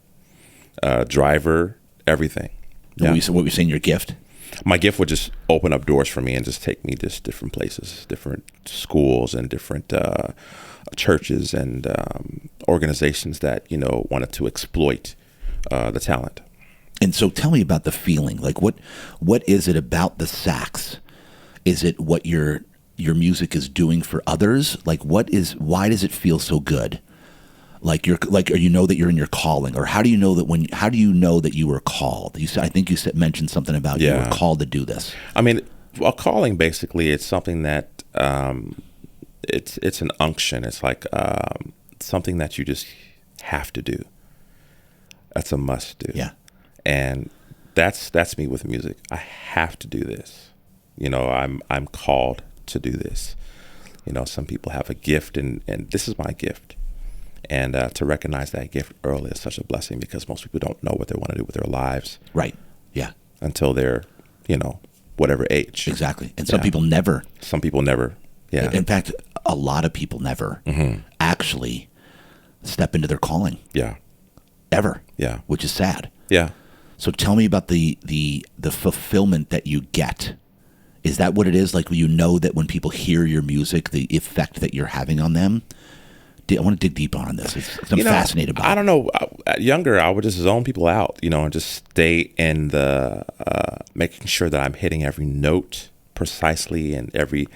S2: driver, everything.
S1: Yeah. What were you saying, your gift?
S2: My gift would just open up doors for me and just take me to different places, different schools and different churches and organizations that, wanted to exploit the talent.
S1: And so tell me about the feeling. Like what is it about the sax? Is it what your music is doing for others? Like why does it feel so good? Or that you're in your calling, or how do you know that you were called? I think you mentioned something about you were called to do this.
S2: I mean, a calling, basically, it's something that it's an unction. It's like something that you just have to do. That's a must do.
S1: Yeah.
S2: And that's me with music. I have to do this. You know, I'm called to do this. You know, some people have a gift, and this is my gift. And to recognize that gift early is such a blessing, because most people don't know what they want to do with their lives.
S1: Right. Yeah.
S2: Until they're, you know, whatever age.
S1: Exactly. And some people never.
S2: Some people never. Yeah.
S1: In fact, a lot of people never actually step into their calling.
S2: Yeah.
S1: Ever.
S2: Yeah.
S1: Which is sad.
S2: Yeah.
S1: So tell me about the fulfillment that you get. Is that what it is? Like, you know that when people hear your music, the effect that you're having on them? I want to dig deep on this. I'm fascinated by it.
S2: I don't know. Younger, I would just zone people out, you know, and just stay in the making sure that I'm hitting every note precisely, and every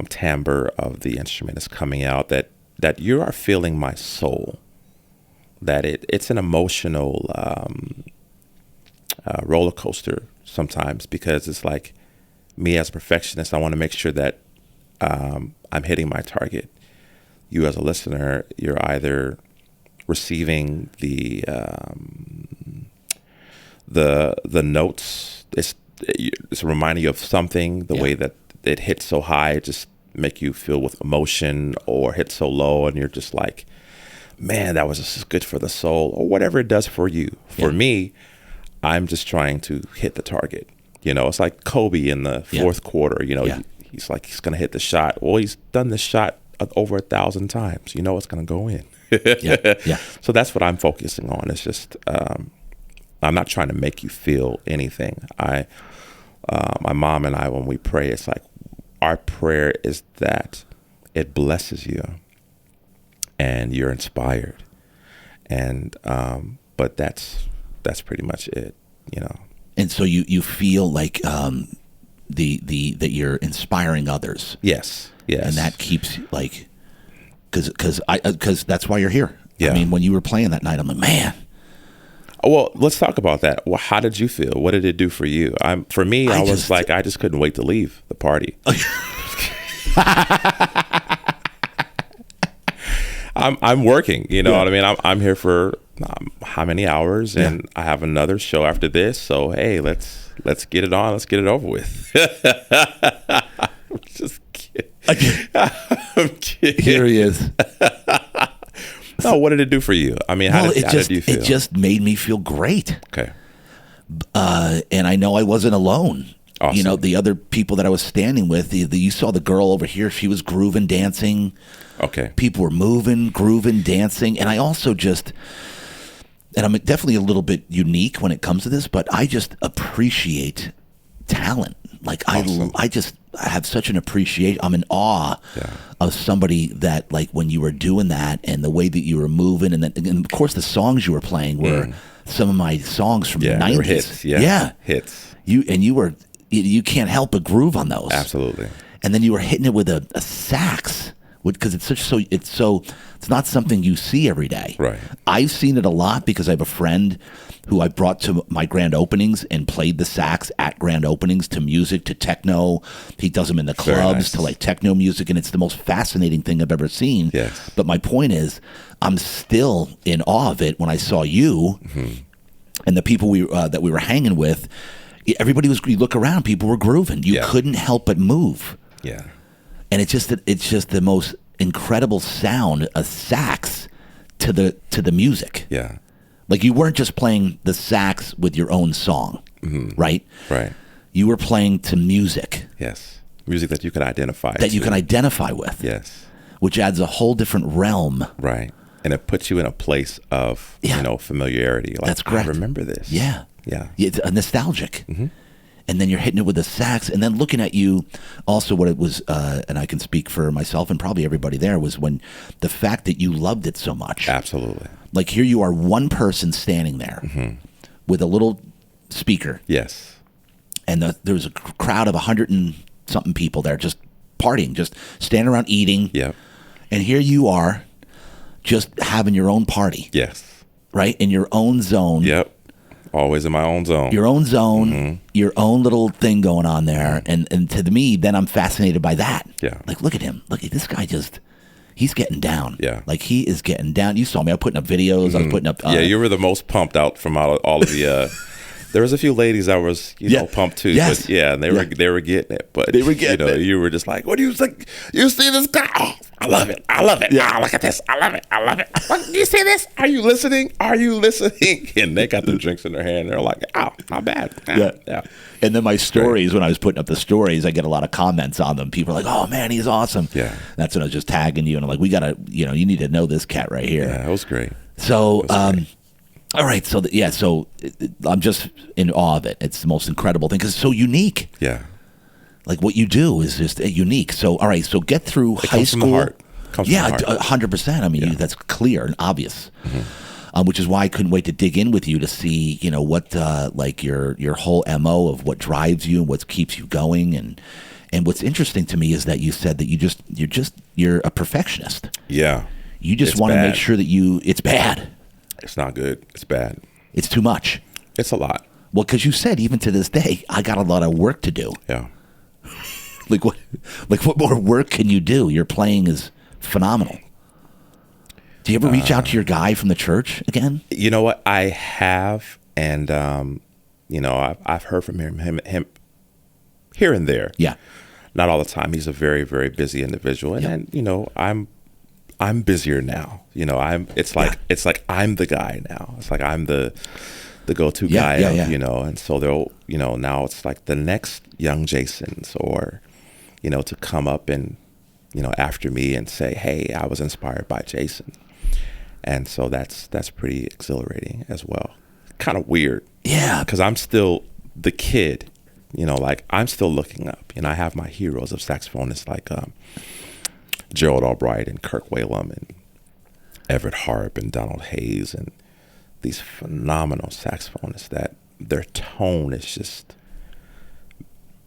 S2: timbre of the instrument is coming out, that you are feeling my soul, that it's an emotional roller coaster sometimes, because it's like, me as a perfectionist, I want to make sure that I'm hitting my target. You as a listener, you're either receiving the notes. It's reminding you of something. The way that it hits so high, it just make you feel with emotion, or hit so low, and you're just like, man, that was just good for the soul, or whatever it does for you. For me, I'm just trying to hit the target. You know, it's like Kobe in the fourth quarter. You know, he's like, he's going to hit the shot. Well, he's done this shot over 1,000 times. You know, it's going to go in. So that's what I'm focusing on. It's just, I'm not trying to make you feel anything. My mom and I, when we pray, it's like, our prayer is that it blesses you and you're inspired. And, but that's pretty much it, you know.
S1: And so you feel like that you're inspiring others.
S2: Yes. Yes.
S1: And that keeps, like, because that's why you're here.
S2: Yeah.
S1: I mean, when you were playing that night, I'm like, man.
S2: Well, let's talk about that. Well, how did you feel? What did it do for you? For me, I was like, I just couldn't wait to leave the party. I'm working, you know what I mean? I'm here for how many hours, and I have another show after this. So, hey, let's get it on. Let's get it over with. I'm just kidding. I'm kidding.
S1: Here he is.
S2: No, what did it do for you? I mean, how did you feel?
S1: It just made me feel great.
S2: Okay.
S1: And I know I wasn't alone.
S2: Awesome.
S1: You know, the other people that I was standing with, you saw the girl over here. She was grooving, dancing.
S2: Okay.
S1: People were moving, grooving, dancing. And I also and I'm definitely a little bit unique when it comes to this, but I just appreciate talent. Like, awesome. I have such an appreciation. I'm in awe of somebody that, like, when you were doing that and the way that you were moving, and of course the songs you were playing were some of my songs from the 90s.
S2: They were hits. Yeah. Hits.
S1: You can't help but groove on those.
S2: Absolutely.
S1: And then you were hitting it with a sax, because it's not something you see every day.
S2: Right.
S1: I've seen it a lot because I have a friend who I brought to my grand openings and played the sax at grand openings, to music, to techno. He does them in the clubs, to like techno music, and it's the most fascinating thing I've ever seen.
S2: Yes.
S1: But my point is, I'm still in awe of it when I saw you and the people that we were hanging with. Everybody you look around, people were grooving. You couldn't help but move.
S2: Yeah.
S1: And it's just the most incredible sound, a sax to the music.
S2: Yeah.
S1: Like, you weren't just playing the sax with your own song, right?
S2: Right.
S1: You were playing to music.
S2: Yes. Music that you can identify
S1: you can identify with.
S2: Yes.
S1: Which adds a whole different realm.
S2: Right. And it puts you in a place of, familiarity. Like,
S1: that's correct.
S2: I remember this.
S1: Yeah.
S2: Yeah.
S1: It's nostalgic. And then you're hitting it with the sax, and then looking at you. Also, what it was, and I can speak for myself and probably everybody there, was when the fact that you loved it so much.
S2: Absolutely.
S1: Like, here you are, one person standing there with a little speaker.
S2: Yes.
S1: And there was a crowd of 100 and something people there, just partying, just standing around eating.
S2: Yep.
S1: And here you are, just having your own party.
S2: Yes.
S1: Right? In your own zone.
S2: Yep. Always in my own zone.
S1: Your own zone, your own little thing going on there. And to me, then I'm fascinated by that.
S2: Yeah.
S1: Like, look at him. Look at this guy, he's getting down.
S2: Yeah.
S1: Like, he is getting down. You saw me. I was putting up videos. I was putting up.
S2: You were the most pumped out from all of the There was a few ladies that was, pumped too.
S1: Yes.
S2: But and they were getting it. But
S1: they were getting it.
S2: You were just like, what do you think? You see this guy? Oh, I love it. I love it. Yeah, look at this. I love it. I love it. You see this? Are you listening? Are you listening? And they got the drinks in their hand. They're like, oh, not bad. Yeah.
S1: And then my stories, when I was putting up the stories, I get a lot of comments on them. People are like, oh man, he's awesome.
S2: Yeah.
S1: That's when I was just tagging you. And I'm like, we got to, you need to know this cat right here.
S2: Yeah, it was great.
S1: So, all right. So, so I'm just in awe of it. It's the most incredible thing because it's so unique.
S2: Yeah.
S1: Like what you do is just unique. So, all right. So get through high school.
S2: From the heart. Comes from the heart.
S1: 100%. I mean, that's clear and obvious. Mm-hmm. Which is why I couldn't wait to dig in with you to see, what like your whole MO of what drives you and what keeps you going. And what's interesting to me is that you said that you're a perfectionist.
S2: Yeah.
S1: You just want to make sure that it's bad.
S2: It's not good. It's bad.
S1: It's too much.
S2: It's a lot.
S1: Well, because you said even to this day, I got a lot of work to do.
S2: Yeah.
S1: Like what more work can you do? Your playing is phenomenal. Do you ever reach out to your guy from the church again?
S2: You know what? I have, and I've heard from him here and there.
S1: Yeah.
S2: Not all the time. He's a very, very busy individual, and I'm busier now. It's like I'm the guy now. It's like I'm the go-to guy. And so they'll now it's like the next young Jasons or to come up and after me and say, hey, I was inspired by Jason. And so that's pretty exhilarating as well. Kind of weird.
S1: Yeah.
S2: Because I'm still the kid, like I'm still looking up. I have my heroes of saxophonists like Gerald Albright and Kirk Whalum and Everett Harp and Donald Hayes and these phenomenal saxophonists that their tone is just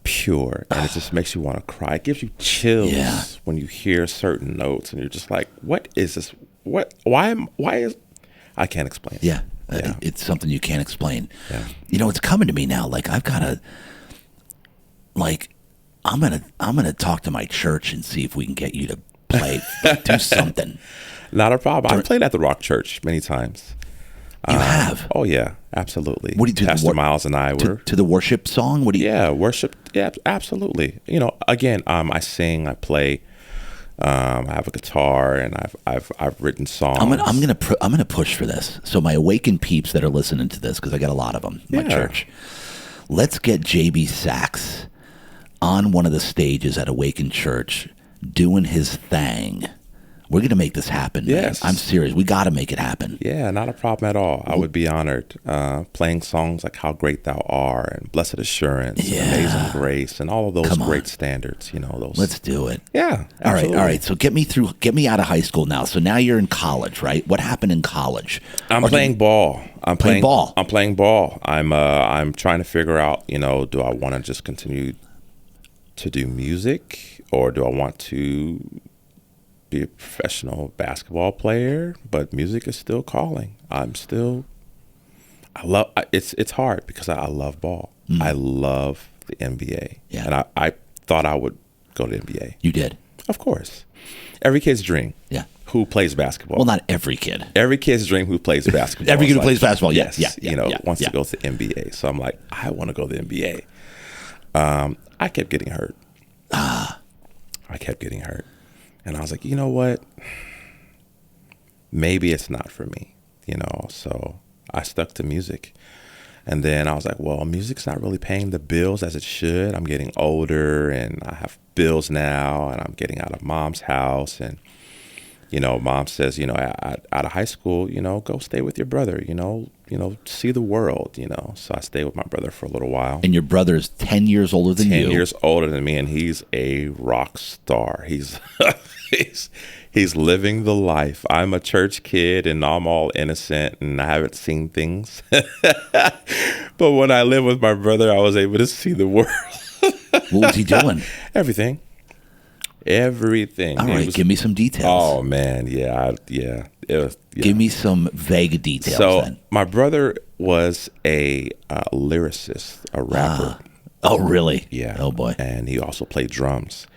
S2: pure and it just makes you want to cry. It gives you chills when you hear certain notes and you're just like, what is this? Why is I can't explain.
S1: Yeah. It's something you can't explain.
S2: Yeah.
S1: It's coming to me now. Like I've got to I'm gonna talk to my church and see if we can get you to play, do something.
S2: Not a problem. I've played at the Rock Church many times.
S1: You have?
S2: Oh yeah, absolutely.
S1: What do you do?
S2: Pastor Miles and I were
S1: to the worship song. What do you?
S2: Yeah, worship. Yeah, absolutely. Again, I sing, I play. I have a guitar, and I've written songs.
S1: I'm gonna push for this. So my awakened peeps that are listening to this, because I got a lot of them in my church. Let's get JB Saxx on one of the stages at Awakened Church doing his thing. We're going to make this happen, man.
S2: Yes.
S1: I'm serious. We got to make it happen.
S2: Yeah, not a problem at all. I would be honored. Playing songs like How Great Thou Art and Blessed Assurance, and Amazing Grace, and all of those great standards. Those.
S1: Let's do it.
S2: Yeah, absolutely.
S1: All right. So get me out of high school now. So now you're in college, right? What happened in college?
S2: I'm playing ball. I'm playing
S1: ball.
S2: I'm playing ball. I'm trying to figure out, do I want to just continue to do music or do I want to be a professional basketball player? But music is still calling. It's hard because I love ball. I love the NBA.
S1: Yeah.
S2: And I thought I would go to the NBA.
S1: You did?
S2: Of course. Every kid's dream.
S1: Yeah.
S2: Who plays basketball?
S1: Well, not every kid.
S2: Every kid's dream who plays basketball.
S1: Every kid who plays basketball,
S2: yes. Wants to go to the NBA. So I'm like, I want to go to the NBA. I kept getting hurt. I kept getting hurt. And I was like, you know what? Maybe it's not for me, So I stuck to music. And then I was like, well, music's not really paying the bills as it should. I'm getting older and I have bills now and I'm getting out of mom's house. And, mom says, out of high school, go stay with your brother, see the world, So I stayed with my brother for a little while.
S1: And your brother's 10 years older than you.
S2: 10 years older than me, and he's a rock star. He's he's living the life. I'm a church kid, and I'm all innocent, and I haven't seen things. But when I lived with my brother, I was able to see the world.
S1: What was he doing?
S2: Everything.
S1: All right, give me some details.
S2: Oh man, yeah.
S1: Give me some vague details.
S2: So
S1: then.
S2: My brother was a lyricist, a rapper.
S1: Oh really?
S2: Yeah.
S1: Oh boy.
S2: And he also played drums,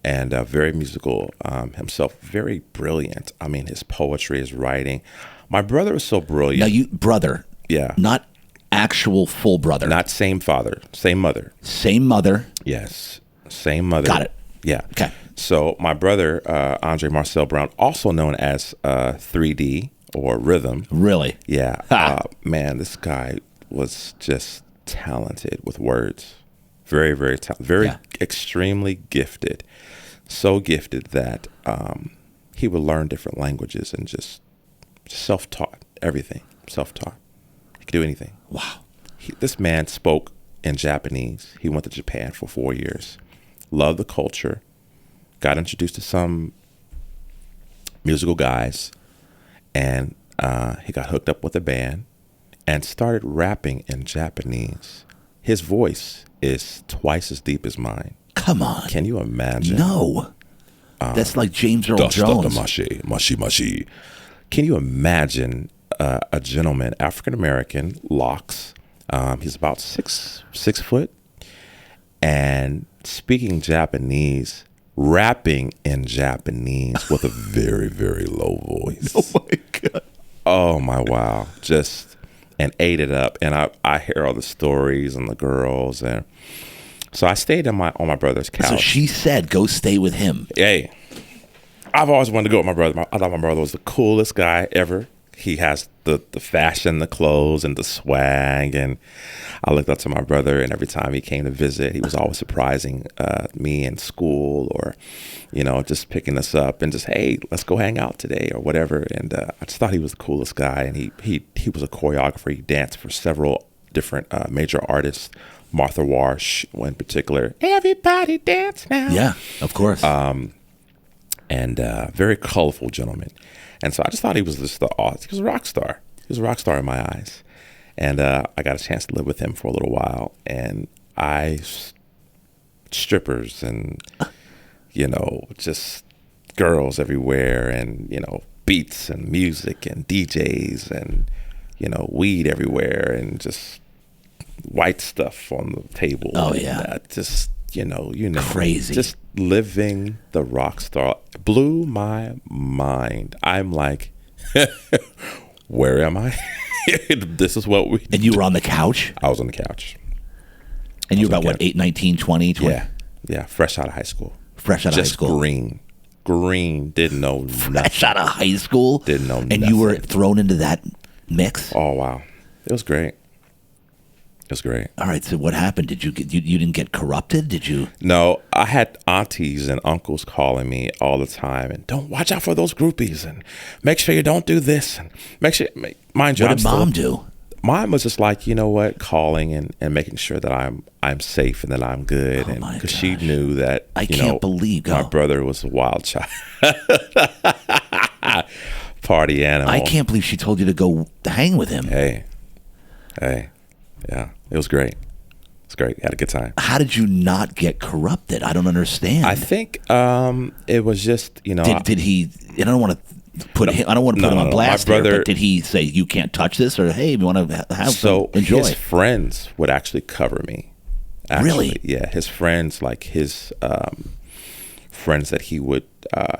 S2: and very musical himself. Very brilliant. I mean, his poetry, his writing. My brother was so brilliant.
S1: Now brother.
S2: Yeah.
S1: Not actual full brother.
S2: Not same father, same mother.
S1: Same mother.
S2: Yes, same mother.
S1: Got it.
S2: Yeah.
S1: Okay.
S2: So my brother, Andre Marcel Brown, also known as 3D or Rhythm.
S1: Really?
S2: Yeah. Man, this guy was just talented with words. Very, very talented. Very extremely gifted. So gifted that he would learn different languages and just self-taught everything. Self-taught. He could do anything.
S1: Wow.
S2: This man spoke in Japanese. He went to Japan for 4 years. Loved the culture. Got introduced to some musical guys. And he got hooked up with a band and started rapping in Japanese. His voice is twice as deep as mine.
S1: Come on.
S2: Can you imagine?
S1: No. That's like James Earl Jones.
S2: Mashi. Can you imagine a gentleman, African-American, locks. He's about six foot, and speaking Japanese, rapping in Japanese with a very, very low voice.
S1: Oh my God.
S2: Oh my wow. And ate it up. And I hear all the stories and the girls, and so I stayed on my brother's couch.
S1: So she said, go stay with him.
S2: Hey, I've always wanted to go with my brother. I thought my brother was the coolest guy ever. He has the fashion, the clothes, and the swag. And I looked up to my brother, and every time he came to visit, he was always surprising me in school, or, just picking us up and just, hey, let's go hang out today or whatever. And I just thought he was the coolest guy. And he was a choreographer. He danced for several different major artists. Martha Wash, in particular. Everybody dance now.
S1: Yeah, of course.
S2: And very colorful gentleman. And so I just thought he was he was a rock star. He was a rock star in my eyes. And I got a chance to live with him for a little while. And strippers and, just girls everywhere, and, beats and music and DJs and, weed everywhere, and just white stuff on the table.
S1: Oh,
S2: and,
S1: yeah.
S2: Crazy. Just living the rock star blew my mind. I'm like, where am I? This is what we
S1: And you were on the couch?
S2: I was on the couch.
S1: And you were about, what, 8, 19, 20?
S2: Yeah, fresh out of high school.
S1: Fresh out of high
S2: Just
S1: school.
S2: Green, didn't know
S1: Fresh
S2: nothing.
S1: out of high school?
S2: Didn't know
S1: and
S2: nothing.
S1: You were thrown into that mix?
S2: Oh, wow. It was great. It was great.
S1: All right, so what happened? Did you didn't get corrupted? Did you?
S2: No, I had aunties and uncles calling me all the time, and don't watch out for those groupies, and make sure you don't do this, and make sure. Mind you,
S1: what did Mom do?
S2: Mine was just like, you know what, calling and making sure that I'm safe and that I'm good,
S1: Oh
S2: and
S1: my
S2: because she
S1: gosh.
S2: knew that
S1: I can't believe
S2: my brother was a wild child, party animal.
S1: I can't believe she told you to go hang with him.
S2: Hey, yeah, it was great. It's great. Had a good time.
S1: How did you not get corrupted? I don't understand.
S2: I think it was just,
S1: Did he? I don't want to put him on blast.
S2: My brother,
S1: here, but did he say you can't touch this, or hey, you want to have some, enjoy?
S2: His friends would actually cover me. Actually.
S1: Really?
S2: Yeah, his friends, like his friends that he would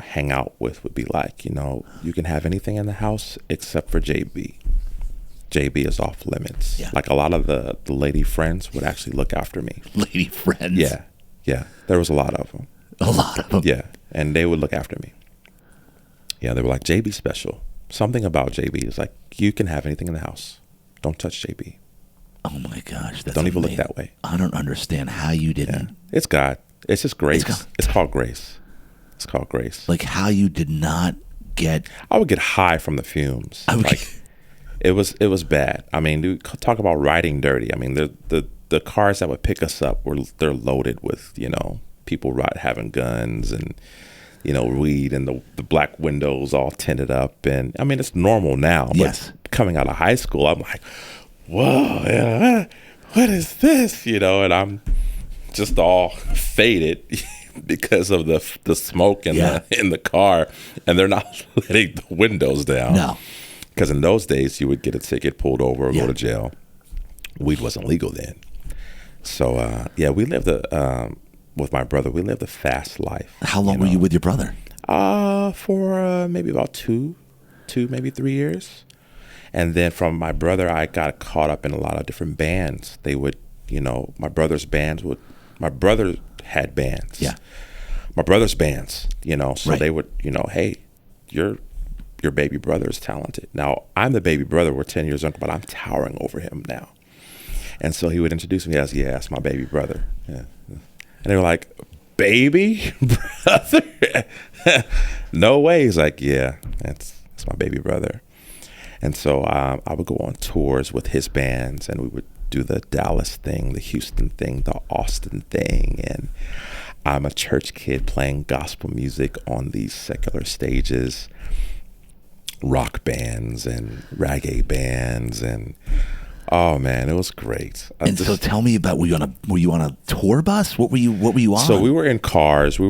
S2: hang out with, would be like, you can have anything in the house except for JB. JB is off limits.
S1: Yeah.
S2: Like a lot of the lady friends would actually look after me.
S1: Lady friends.
S2: Yeah. There was a lot of them.
S1: A lot of them.
S2: Yeah, and they would look after me. Yeah, they were like, JB special. Something about JB is like, you can have anything in the house. Don't touch JB.
S1: Oh my gosh, that's
S2: Don't even
S1: amazing.
S2: look that way.
S1: I don't understand how you didn't.
S2: Yeah. It's God. It's just grace. It's called grace. It's called grace.
S1: Like how you did not get.
S2: I would get high from the fumes. It was bad. I mean, dude, talk about riding dirty. I mean, the cars that would pick us up they're loaded with people having guns and weed, and the black windows all tinted up. And I mean, it's normal now. But
S1: Yes.
S2: coming out of high school, I'm like, whoa, yeah, what is this? And I'm just all faded because of the smoke in the car, and they're not letting the windows down.
S1: No.
S2: Because in those days, you would get a ticket, pulled over, or go to jail. Weed wasn't legal then. So, we lived with my brother, we lived a fast life.
S1: How long were you with your brother?
S2: For maybe about two, maybe 3 years. And then from my brother, I got caught up in a lot of different bands. They would, my brother had bands.
S1: Yeah.
S2: My brother's bands, so
S1: Right.
S2: they would, hey, your baby brother is talented. Now, I'm the baby brother. We're 10 years younger, but I'm towering over him now. And so he would introduce me as, yeah, it's my baby brother. Yeah. And they were like, baby brother? No way. He's like, yeah, that's my baby brother. And so I would go on tours with his bands, and we would do the Dallas thing, the Houston thing, the Austin thing. And I'm a church kid playing gospel music on these secular stages, rock bands and reggae bands, and oh man, it was great.
S1: So tell me about, were you on a tour bus? What were you on?
S2: So we were in cars. They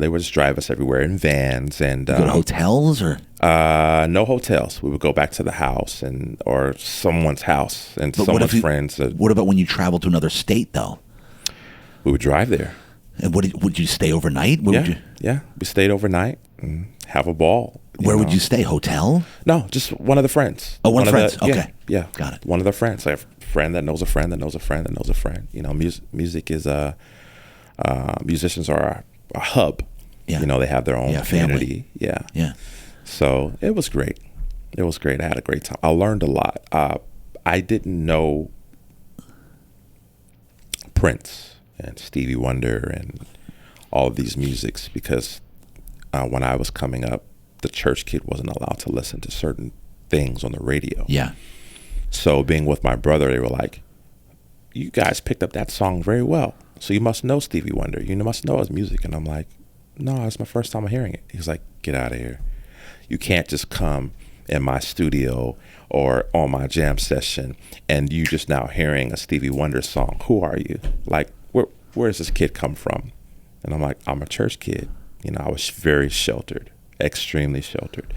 S2: would just drive us everywhere in vans, and
S1: you go to hotels or
S2: no hotels. We would go back to the house or someone's house and someone's friends.
S1: What about when you traveled to another state though?
S2: We would drive there.
S1: And would you stay overnight?
S2: Yeah. We stayed overnight and have a ball.
S1: Where would you stay? Hotel?
S2: No, just one of the friends.
S1: Oh, one of the friends. Okay.
S2: Yeah.
S1: Got it.
S2: One of the friends. Like a friend that knows a friend that knows a friend that knows a friend. Music is musicians are a hub.
S1: Yeah.
S2: They have their own community.
S1: Family.
S2: Yeah.
S1: Yeah.
S2: So it was great. I had a great time. I learned a lot. I didn't know Prince and Stevie Wonder and all of these musics because when I was coming up, the church kid wasn't allowed to listen to certain things on the radio.
S1: Yeah.
S2: So being with my brother, they were like, you guys picked up that song very well. So you must know Stevie Wonder. You must know his music. And I'm like, no, it's my first time hearing it. He's like, get out of here. You can't just come in my studio or on my jam session and you just now hearing a Stevie Wonder song. Who are you? Like, where does this kid come from? And I'm like, I'm a church kid. I was very sheltered, extremely sheltered.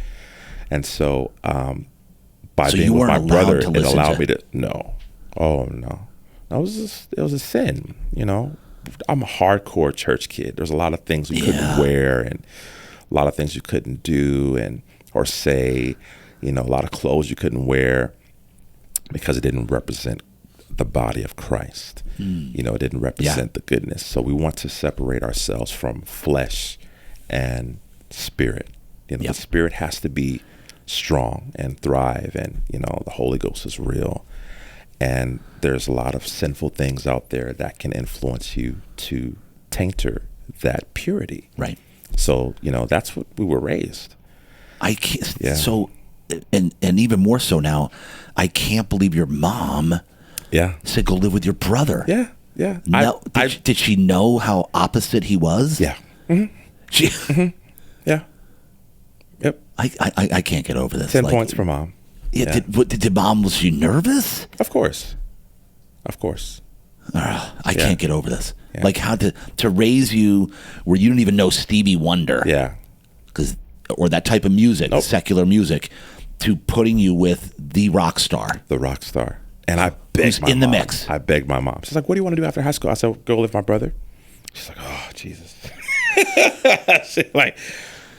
S2: And so by being with my brother, it allowed me to, no. Oh, no. It was a sin, I'm a hardcore church kid. There's a lot of things we couldn't wear and a lot of things you couldn't do or say, a lot of clothes you couldn't wear because it didn't represent the body of Christ. It didn't represent the goodness. So we want to separate ourselves from flesh and spirit. The spirit has to be strong and thrive, and the Holy Ghost is real. And there's a lot of sinful things out there that can influence you to tainter that purity.
S1: Right.
S2: So, that's what we were raised.
S1: I can't. Yeah. So, and even more so now, I can't believe your mom said go live with your brother.
S2: Yeah. Yeah.
S1: No, did she know how opposite he was?
S2: Yeah. Mm-hmm.
S1: She.
S2: Mm-hmm. Yeah. Yep.
S1: I can't get over this.
S2: 10 points for mom.
S1: Yeah. Did mom, was she nervous?
S2: Of course.
S1: I can't get over this. Yeah. Like how to raise you where you didn't even know Stevie Wonder.
S2: Yeah.
S1: Or that type of music, secular music, to putting you with the rock star.
S2: The rock star. And I begged my mom.
S1: The mix.
S2: I begged my mom. She's like, what do you want to do after high school? I said, go live with my brother. She's like, oh, Jesus. She's like,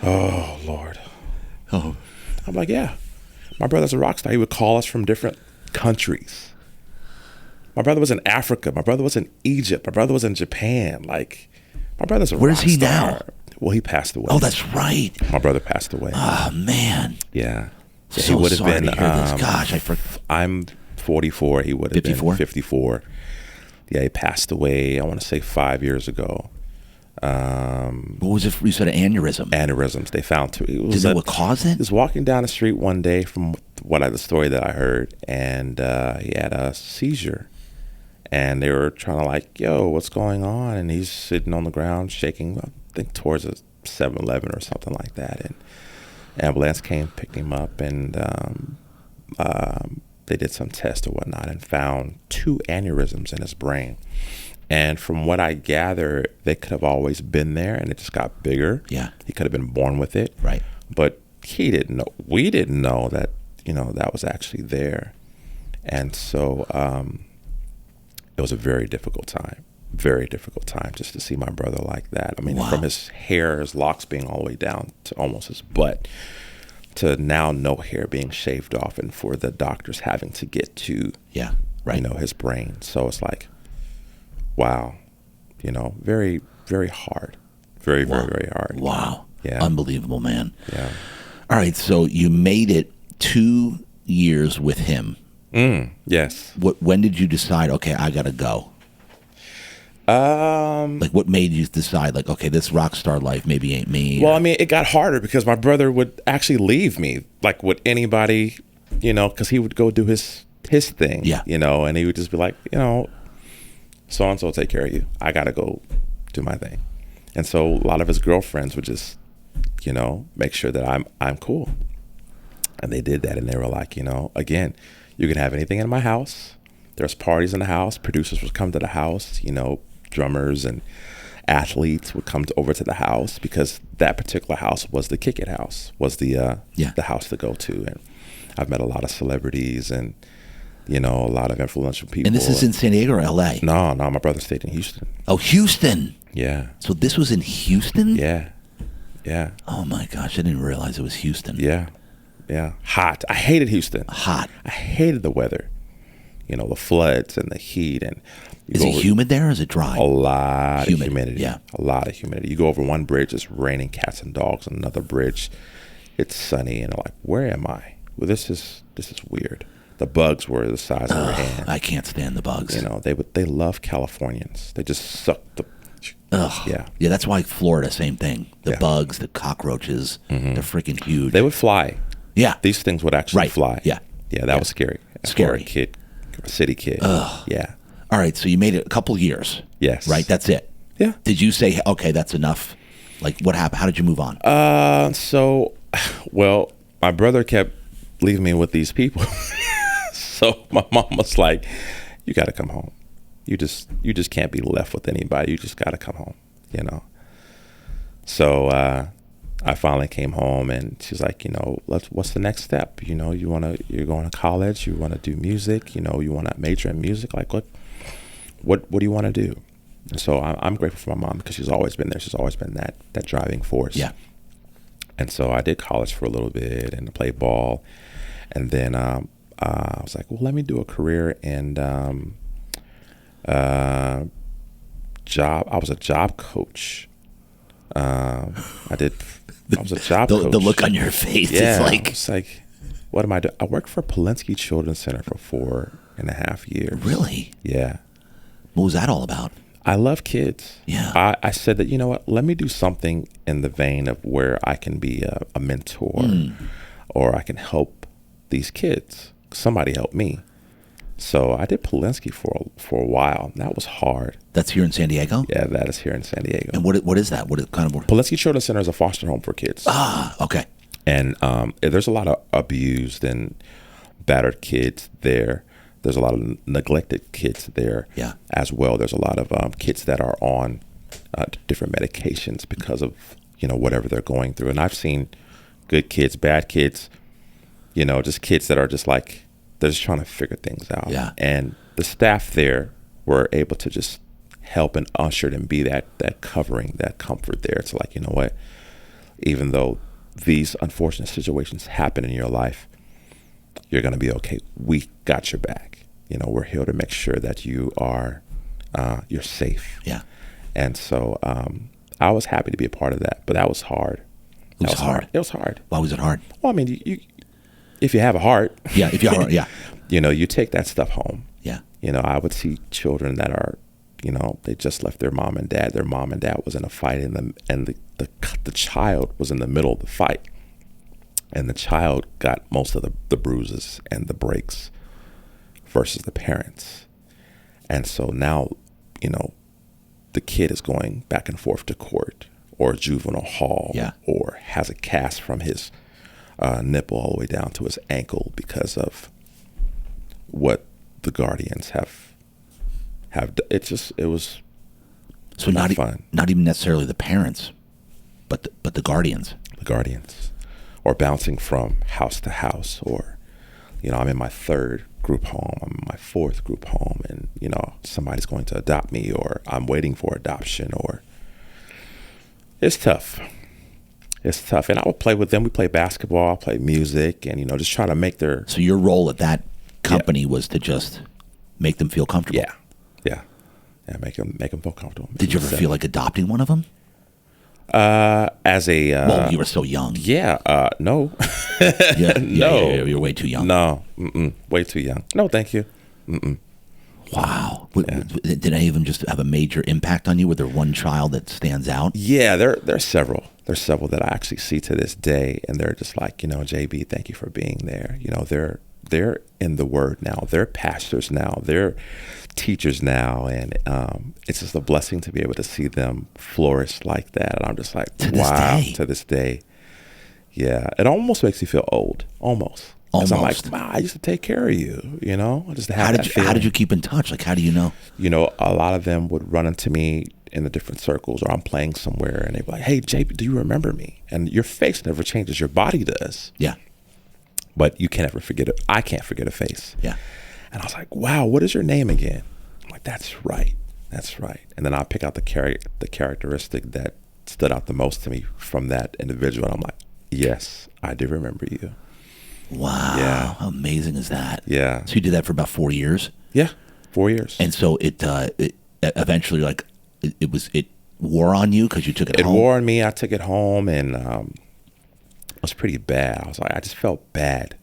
S2: oh, Lord.
S1: Oh.
S2: I'm like, yeah. My brother's a rock star. He would call us from different countries. My brother was in Africa. My brother was in Egypt. My brother was in Japan. Like, my brother's a rock star.
S1: Where's he now?
S2: Well, he passed away.
S1: Oh, that's right.
S2: My brother passed away.
S1: Oh, man.
S2: Yeah.
S1: So he would have been. To hear this. Gosh,
S2: I'm 44. He would have been 54. Yeah, he passed away, I want to say 5 years ago.
S1: What was it? You said an aneurysm.
S2: Aneurysms. They found two.
S1: Did they know what caused it?
S2: He was walking down the street one day, from the story that I heard, and he had a seizure. And they were trying to like, yo, what's going on? And he's sitting on the ground shaking, I think towards a 7-Eleven or something like that. And ambulance came, picked him up, and they did some tests or whatnot and found 2 aneurysms in his brain. And from what I gather, they could have always been there and it just got bigger.
S1: Yeah.
S2: He could have been born with it.
S1: Right.
S2: But he didn't know. We didn't know that, that was actually there. And so it was a very difficult time just to see my brother like that. I mean, from his hair, his locks being all the way down to almost his butt, to now no hair being shaved off, and for the doctors having to get to, his brain. So it's like, wow, very, very hard. Very, very, very hard.
S1: Wow.
S2: Yeah.
S1: Unbelievable, man.
S2: Yeah.
S1: All right. So you made it 2 years with him.
S2: Yes.
S1: When did you decide, okay, I got to go? Like, what made you decide, like, okay, this rock star life maybe ain't me?
S2: Well, I mean, it got harder because my brother would actually leave me, like with anybody, because he would go do his thing, and he would just be like, so-and-so take care of you. I got to go do my thing. And so a lot of his girlfriends would just, make sure that I'm cool. And they did that. And they were like, again, you can have anything in my house. There's parties in the house. Producers would come to the house, drummers and athletes would come over to the house, because that particular house was the kick it house, was the house to go to. And I've met a lot of celebrities and, a lot of influential people.
S1: And this is in San Diego or LA?
S2: No, my brother stayed in Houston.
S1: Oh, Houston.
S2: Yeah.
S1: So this was in Houston?
S2: Yeah. Yeah.
S1: Oh my gosh, I didn't realize it was Houston.
S2: Yeah. Yeah. Hot. I hated Houston.
S1: Hot.
S2: I hated the weather. The floods and the heat. And
S1: is it humid there or is it dry?
S2: A lot of humidity.
S1: Yeah.
S2: A lot of humidity. You go over one bridge, it's raining cats and dogs. On another bridge, it's sunny. And I'm like, where am I? Well, this is weird. The bugs were the size of your hand.
S1: I can't stand the bugs.
S2: They love Californians. They just suck the. Yeah.
S1: Yeah, that's why Florida, same thing. The bugs, the cockroaches, they're freaking huge.
S2: They would fly.
S1: Yeah.
S2: These things would actually fly.
S1: Yeah.
S2: Yeah, that was scary.
S1: Scary.
S2: For a kid, a city kid. Yeah.
S1: All right, so you made it a couple years.
S2: Yes.
S1: Right, that's it.
S2: Yeah.
S1: Did you say, okay, that's enough? Like, what happened? How did you move on?
S2: Well, my brother kept leaving me with these people. So my mom was like, you got to come home. You just can't be left with anybody. You just got to come home, So I finally came home, and she's like, what's the next step? You're going to college. You want to do music. You want to major in music. Like, what do you want to do? And so I'm grateful for my mom, because she's always been there. She's always been that driving force.
S1: Yeah.
S2: And so I did college for a little bit and played ball. And then I was like, well, let me do a career in job. I was a job coach. I was a job coach.
S1: The look on your face.
S2: Yeah,
S1: it's like,
S2: what am I doing? I worked for Polinsky Children's Center for 4.5 years.
S1: Really?
S2: Yeah.
S1: What was that all about?
S2: I love kids.
S1: Yeah.
S2: I said that, let me do something in the vein of where I can be a mentor or I can help these kids. Somebody help me. So I did Polinsky for a while. And that was hard.
S1: That's here in San Diego?
S2: Yeah, that is here in San Diego.
S1: And what is that? What kind of?
S2: Polinsky Children's Center is a foster home for kids.
S1: Ah, okay.
S2: And there's a lot of abused and battered kids there. There's a lot of neglected kids there as well. There's a lot of kids that are on different medications because of, whatever they're going through. And I've seen good kids, bad kids, just kids that are just like, they're just trying to figure things out.
S1: Yeah.
S2: And the staff there were able to just help and usher and be that covering, that comfort there. It's like, what, even though these unfortunate situations happen in your life, you're going to be okay. We got your back. We're here to make sure that you are, you're safe.
S1: Yeah.
S2: And so I was happy to be a part of that, but that was hard.
S1: It was hard.
S2: It was hard.
S1: Why was it hard?
S2: Well, I mean, you if you have a heart.
S1: Yeah, if you have a heart, yeah.
S2: You take that stuff home.
S1: Yeah.
S2: I would see children that are, they just left their mom and dad. Their mom and dad was in a fight, and the child was in the middle of the fight. And the child got most of the bruises and the breaks versus the parents. And so now, the kid is going back and forth to court or juvenile hall or has a cast from his nipple all the way down to his ankle because of what the guardians have it was
S1: so
S2: not fun.
S1: Not even necessarily the parents, but the guardians.
S2: The guardians. Or bouncing from house to house, or, I'm in my 3rd group home, I'm in my 4th group home, and, somebody's going to adopt me, or I'm waiting for adoption, or it's tough. It's tough. And I would play with them. We play basketball, play music, and, just try to make their...
S1: So your role at that company was to just make them feel comfortable?
S2: Yeah, make them feel comfortable.
S1: Did you ever feel like adopting one of them?
S2: As a...
S1: well, you were so young.
S2: Yeah, no.
S1: No. You're way too young.
S2: No, way too young. No, thank you.
S1: Wow. Did any of them just have a major impact on you? Was there one child that stands out?
S2: Yeah, there's several. There's several that I actually see to this day, and they're just like, JB, thank you for being there. They're in the Word now. They're pastors now. They're teachers now, and it's just a blessing to be able to see them flourish like that. And I'm just like, wow, to this day. Yeah, it almost makes you feel old, almost. Almost. I'm like, wow, I used to take care of you, just to have that feeling.
S1: How did you keep in touch? Like, how do you know?
S2: A lot of them would run into me in the different circles, or I'm playing somewhere, and they'd be like, hey, JB, do you remember me? And your face never changes. Your body does.
S1: Yeah.
S2: But you can't ever forget it. I can't forget a face.
S1: Yeah.
S2: And I was like, wow, what is your name again? I'm like, that's right. And then I'll pick out the characteristic that stood out the most to me from that individual. And I'm like, yes, I do remember you.
S1: Wow.
S2: Yeah.
S1: How amazing is that?
S2: Yeah.
S1: So you did that for about 4 years?
S2: Yeah, 4 years.
S1: And so it eventually, like, it wore on you because you took it home?
S2: It wore on me. I took it home, and it was pretty bad. I just felt bad,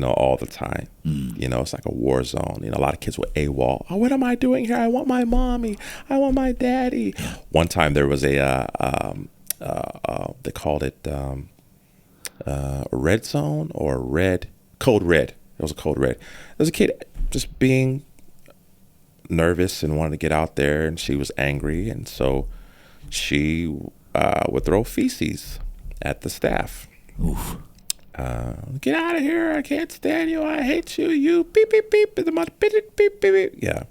S2: all the time. It's like a war zone. A lot of kids were AWOL. Oh, what am I doing here? I want my mommy. I want my daddy. One time there was they called it red zone or code red. It was a code red. There was a kid just being nervous and wanted to get out there, and she was angry, and so she would throw feces at the staff.
S1: Oof.
S2: Get out of here. I can't stand you. I hate you. You beep, beep, beep. Beep, beep, beep, beep. Yeah.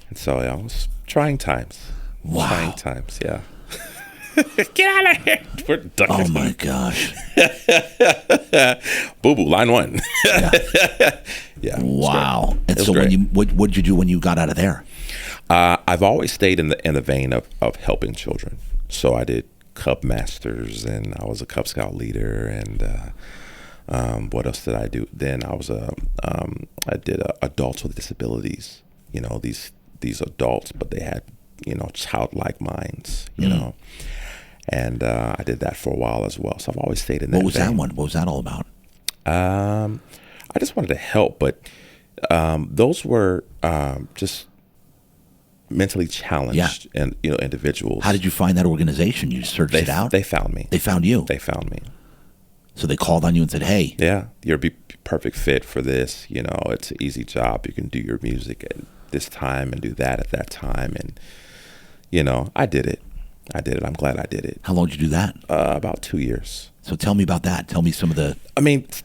S2: And so it was trying times.
S1: Wow.
S2: Trying times, yeah. Get out of here. We're done.
S1: Oh, my gosh.
S2: Boo-boo, line one.
S1: Yeah.
S2: Yeah.
S1: Wow. And so what did you do when you got out of there?
S2: I've always stayed in the vein of helping children. So I did Cub Masters, and I was a Cub Scout leader, and what else did I do? Then I did adults with disabilities. These adults, but they had childlike minds. And I did that for a while as well. So I've always stayed in that.
S1: What was that one? What was that all about?
S2: I just wanted to help, but those were just mentally challenged and individuals.
S1: How did you find that organization? You searched it out?
S2: They found me.
S1: They found you?
S2: They found me.
S1: So they called on you and said, hey.
S2: Yeah, you're a perfect fit for this. It's an easy job. You can do your music at this time and do that at that time. And, I did it. I'm glad I did it.
S1: How long did you do that?
S2: About 2 years.
S1: So tell me about that. Tell me some of the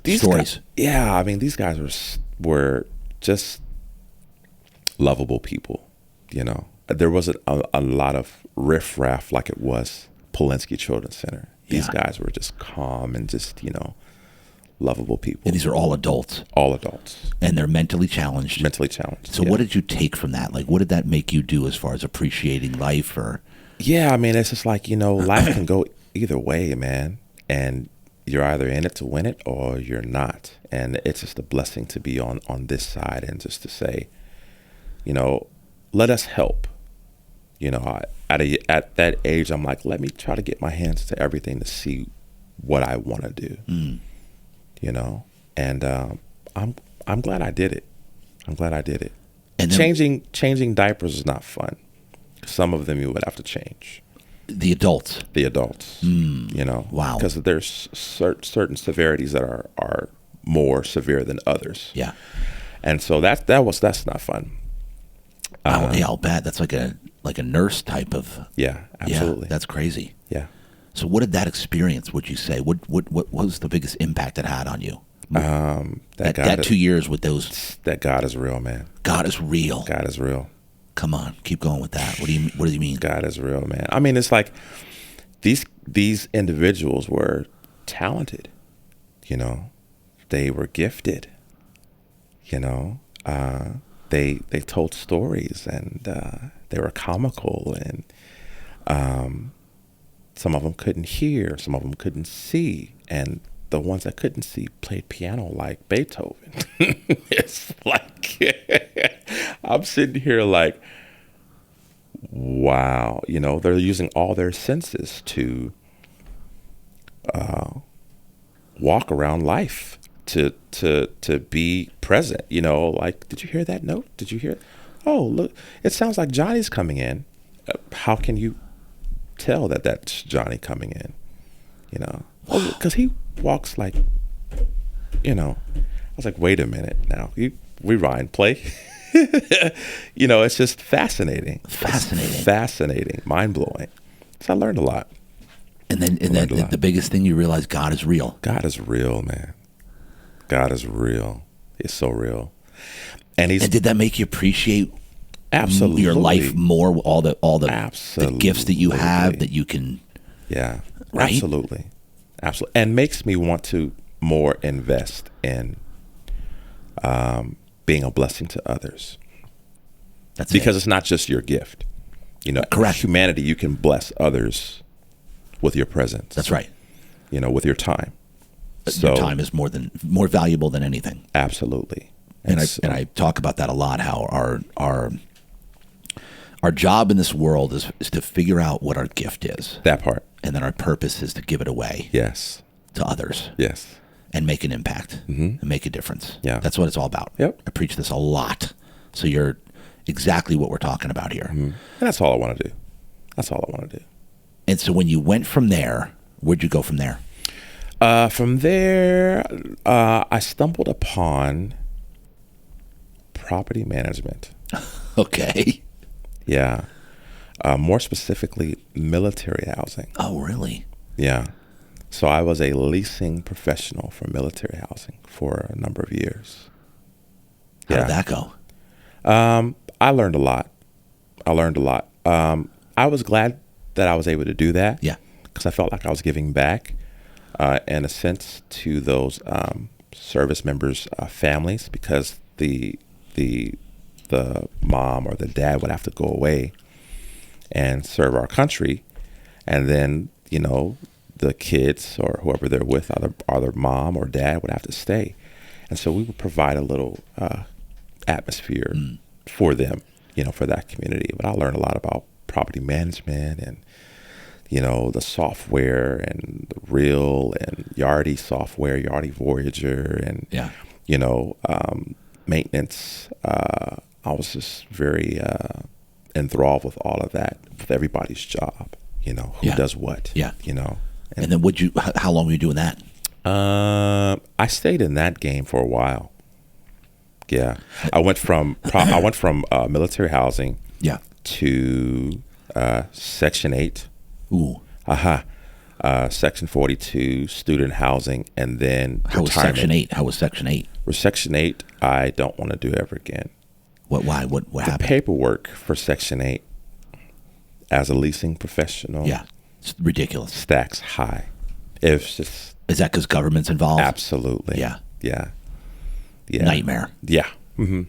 S2: these
S1: stories.
S2: These guys were just lovable people. There wasn't a lot of riffraff like it was Polinsky Children's Center. These guys were just calm and just, lovable people.
S1: And these are all adults? All adults. And they're mentally challenged?
S2: Mentally challenged.
S1: So what did you take from that? Like, what did that make you do as far as appreciating life? Or?
S2: Yeah, it's just like, life can go either way, man. And you're either in it to win it or you're not. And it's just a blessing to be on this side and just to say, let us help. At that age, I'm like, let me try to get my hands to everything to see what I want to do. And I'm glad I did it. And then, changing diapers is not fun. Some of them you would have to change.
S1: The adults.
S2: Wow. Because there's certain severities that are more severe than others.
S1: Yeah.
S2: And so that's not fun.
S1: I'll bet that's like a nurse type of.
S2: Yeah, absolutely.
S1: Yeah, that's crazy.
S2: Yeah.
S1: So what did that experience, would you say? What was the biggest impact it had on you? That 2 years with those.
S2: That God is real, man.
S1: God is real.
S2: God is real.
S1: Come on, keep going with that. What do you mean?
S2: God is real, man. It's like these individuals were talented. They were gifted. They told stories, and they were comical, and some of them couldn't hear, some of them couldn't see, and the ones that couldn't see played piano like Beethoven. It's like I'm sitting here like, wow, you know, they're using all their senses to walk around life, to be present. You know, like, did you hear that note? Did you hear? Oh, look, it sounds like Johnny's coming in. How can you tell that that's Johnny coming in? You know, because he walks like, you know. I was like, wait a minute now. Rewind, play. You know, it's just fascinating. Fascinating, mind-blowing. So I learned a lot.
S1: And then the biggest thing you realize, God is real.
S2: God is real, man. God is real. It's so real. And did
S1: that make you appreciate
S2: absolutely
S1: your life more? All the gifts that you have that you can.
S2: Yeah,
S1: right?
S2: Absolutely. And makes me want to more invest in being a blessing to others. Because it's not just your gift. You know,
S1: correct.
S2: Humanity, you can bless others with your presence.
S1: That's right.
S2: You know, with your time.
S1: Your time is more valuable than anything.
S2: Absolutely.
S1: And I talk about that a lot. How our job in this world is to figure out what our gift is.
S2: That part.
S1: And then our purpose is to give it away.
S2: Yes.
S1: To others.
S2: Yes.
S1: And make an impact.
S2: Mm-hmm.
S1: And make a difference.
S2: Yeah.
S1: That's what it's all about.
S2: Yep.
S1: I preach this a lot. So you're exactly what we're talking about here.
S2: Mm-hmm. And that's all I want to do.
S1: And so when you went from there, where'd you go from there?
S2: From there, I stumbled upon property management.
S1: Okay.
S2: Yeah. More specifically, military housing.
S1: Oh, really?
S2: Yeah. So I was a leasing professional for military housing for a number of years.
S1: How did that go?
S2: I learned a lot. I was glad that I was able to do that.
S1: Yeah.
S2: Because I felt like I was giving back, in a sense, to those service members' families, because the mom or the dad would have to go away and serve our country, and then, you know, the kids or whoever they're with, either mom or dad, would have to stay. And so we would provide a little atmosphere for them, you know, for that community. But I learned a lot about property management and, you know, the software and the Real and Yardi software, Yardi Voyager, and, you know, maintenance. I was just very enthralled with all of that, with everybody's job, you know, who does what, you know.
S1: And then how long were you doing that?
S2: I stayed in that game for a while. Yeah. I went from military housing to Section 8.
S1: Ooh.
S2: Section 42, student housing, and then
S1: How was Section 8?
S2: With Section 8, I don't want to do ever again.
S1: Why? What happened?
S2: The paperwork for Section 8 as a leasing professional.
S1: Yeah. It's ridiculous.
S2: Stacks high. It's just.
S1: Is that because government's involved?
S2: Absolutely.
S1: Yeah. Nightmare.
S2: Yeah. Mm-hmm.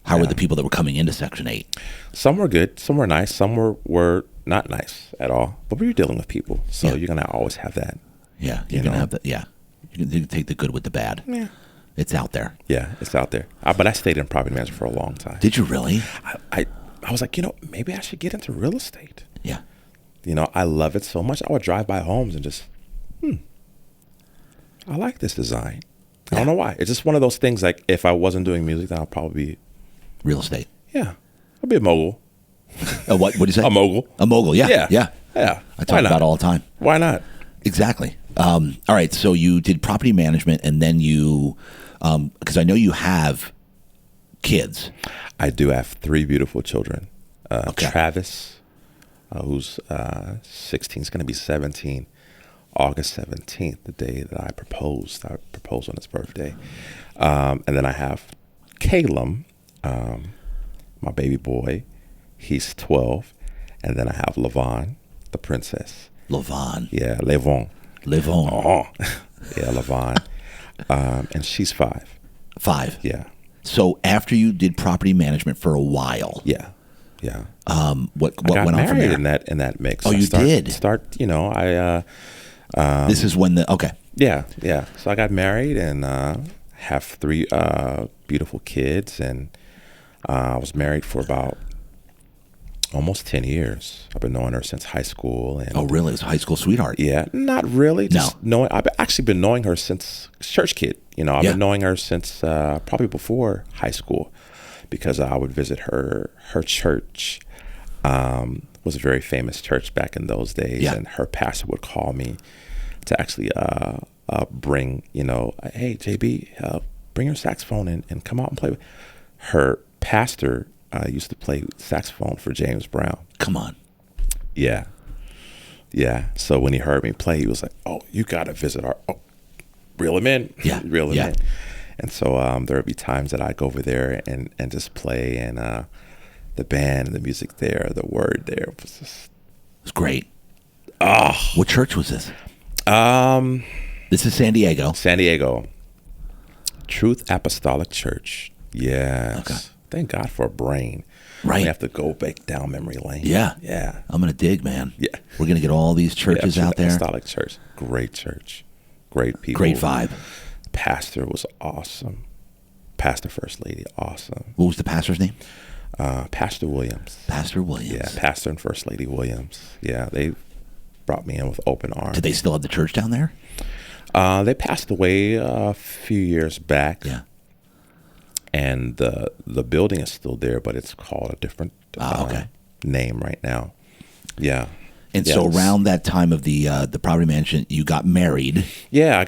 S1: How were the people that were coming into Section 8?
S2: Some were good. Some were nice. Some were not nice at all. But we're dealing with people. So you're going to always have that. Yeah.
S1: You're going to have that. Yeah. You can take the good with the bad.
S2: Yeah.
S1: It's out there.
S2: Yeah, it's out there. But I stayed in property management for a long time.
S1: Did you really?
S2: I was like, you know, maybe I should get into real estate.
S1: Yeah.
S2: You know, I love it so much. I would drive by homes and just, I like this design. I don't know why. It's just one of those things, like, if I wasn't doing music, then I'll probably be
S1: real estate.
S2: Yeah. I'll be a mogul.
S1: What do you say?
S2: A mogul.
S1: A mogul, yeah. I talk about it all the time.
S2: Why not?
S1: Exactly. All right, so you did property management, and then you, because I know you have kids.
S2: I do have 3 beautiful children. Travis, who's 16, is going to be 17, August 17th, the day that I proposed. I proposed on his birthday. And then I have Caleb, my baby boy. He's 12. And then I have Levon, the princess.
S1: Levon.
S2: Yeah, Levon. Oh. Yeah, Levon. And she's 5.
S1: 5.
S2: Yeah.
S1: So after you did property management for a while.
S2: Yeah. Yeah.
S1: What
S2: I got
S1: went on from
S2: married
S1: there?
S2: in that mix.
S1: Oh, you did?
S2: This
S1: is when okay.
S2: Yeah. So I got married and have 3 beautiful kids, and I was married for about almost 10 years. I've been knowing her since high school. And
S1: oh, really? It's a high school sweetheart.
S2: Yeah, not really. Just
S1: No.
S2: knowing. I've actually been knowing her since church kid. I've been knowing her since probably before high school, because I would visit her church. Was a very famous church back in those days, and her pastor would call me to actually bring, hey, JB, bring your saxophone and come out and play. Her pastor used to play saxophone for James Brown.
S1: Come on.
S2: Yeah. So when he heard me play, he was like, "Oh, you got to visit our." Oh, reel him in.
S1: Yeah.
S2: Reel him in. And so there would be times that I'd go over there and just play, and the band and the music there, the word there was just.
S1: It's great.
S2: Oh.
S1: What church was this? This is San Diego.
S2: San Diego. Truth Apostolic Church. Yes.
S1: Okay.
S2: Thank God for a brain.
S1: Right.
S2: We have to go back down memory lane.
S1: Yeah.
S2: Yeah.
S1: I'm going to dig, man.
S2: Yeah.
S1: We're going to get all these churches out there.
S2: Apostolic Church. Great church. Great people.
S1: Great vibe.
S2: Pastor was awesome. Pastor First Lady, awesome.
S1: What was the pastor's name?
S2: Pastor Williams.
S1: Pastor Williams.
S2: Yeah, Pastor and First Lady Williams. Yeah, they brought me in with open arms.
S1: Did they still have the church down there?
S2: They passed away a few years back.
S1: Yeah.
S2: And the building is still there, but it's called a different name right now. Yeah.
S1: And so around that time of the property management, you got married.
S2: Yeah, I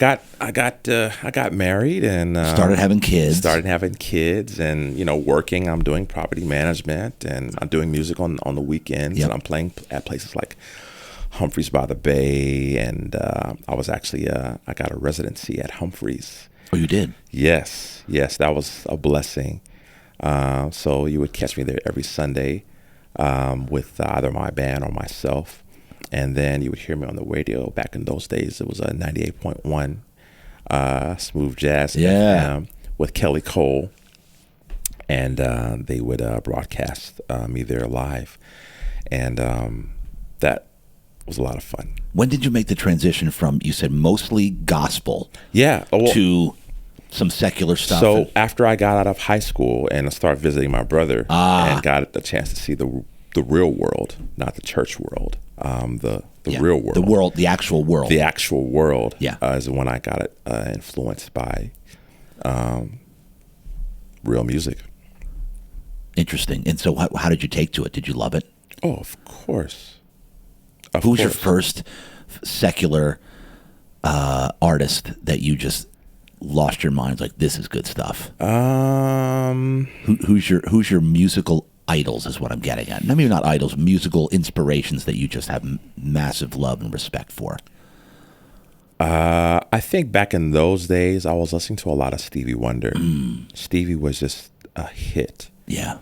S2: got married and
S1: started having kids.
S2: Started having kids, and working. I'm doing property management, and I'm doing music on the weekends, and I'm playing at places like Humphreys by the Bay, and I was actually I got a residency at Humphreys.
S1: Oh, you did?
S2: Yes, that was a blessing. So you would catch me there every Sunday with either my band or myself. And then you would hear me on the radio. Back in those days, it was a 98.1 smooth jazz FM with Kelly Cole. And they would broadcast me there live. And that was a lot of fun.
S1: When did you make the transition from, you said, mostly gospel to some secular stuff?
S2: So after I got out of high school and I started visiting my brother and got the chance to see the real world, not the church world, the real world.
S1: The actual world.
S2: The actual world
S1: Yeah.
S2: Is when I got influenced by real music.
S1: Interesting. And so how did you take to it? Did you love it?
S2: Oh, of course.
S1: Who was your first secular artist that you just lost your mind? Like, this is good stuff. Who's your musical idols is what I'm getting at. Maybe not idols, musical inspirations that you just have massive love and respect for.
S2: I think back in those days, I was listening to a lot of Stevie Wonder. Stevie was just a hit.
S1: Yeah.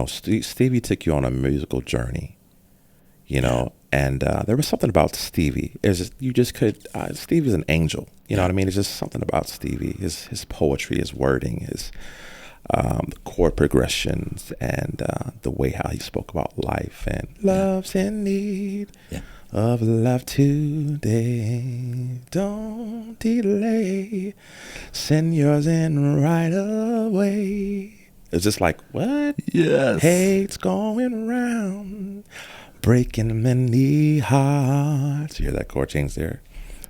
S2: Stevie took you on a musical journey, and there was something about Stevie. You just could, Stevie's an angel. You know what I mean? It's just something about Stevie, his poetry, his wording, his chord progressions, and the way how he spoke about life and love's in need of love today. Don't delay. Send yours in right away. It's just like, what?
S1: Yes.
S2: Hate's going round, breaking many hearts. You hear that chord change there?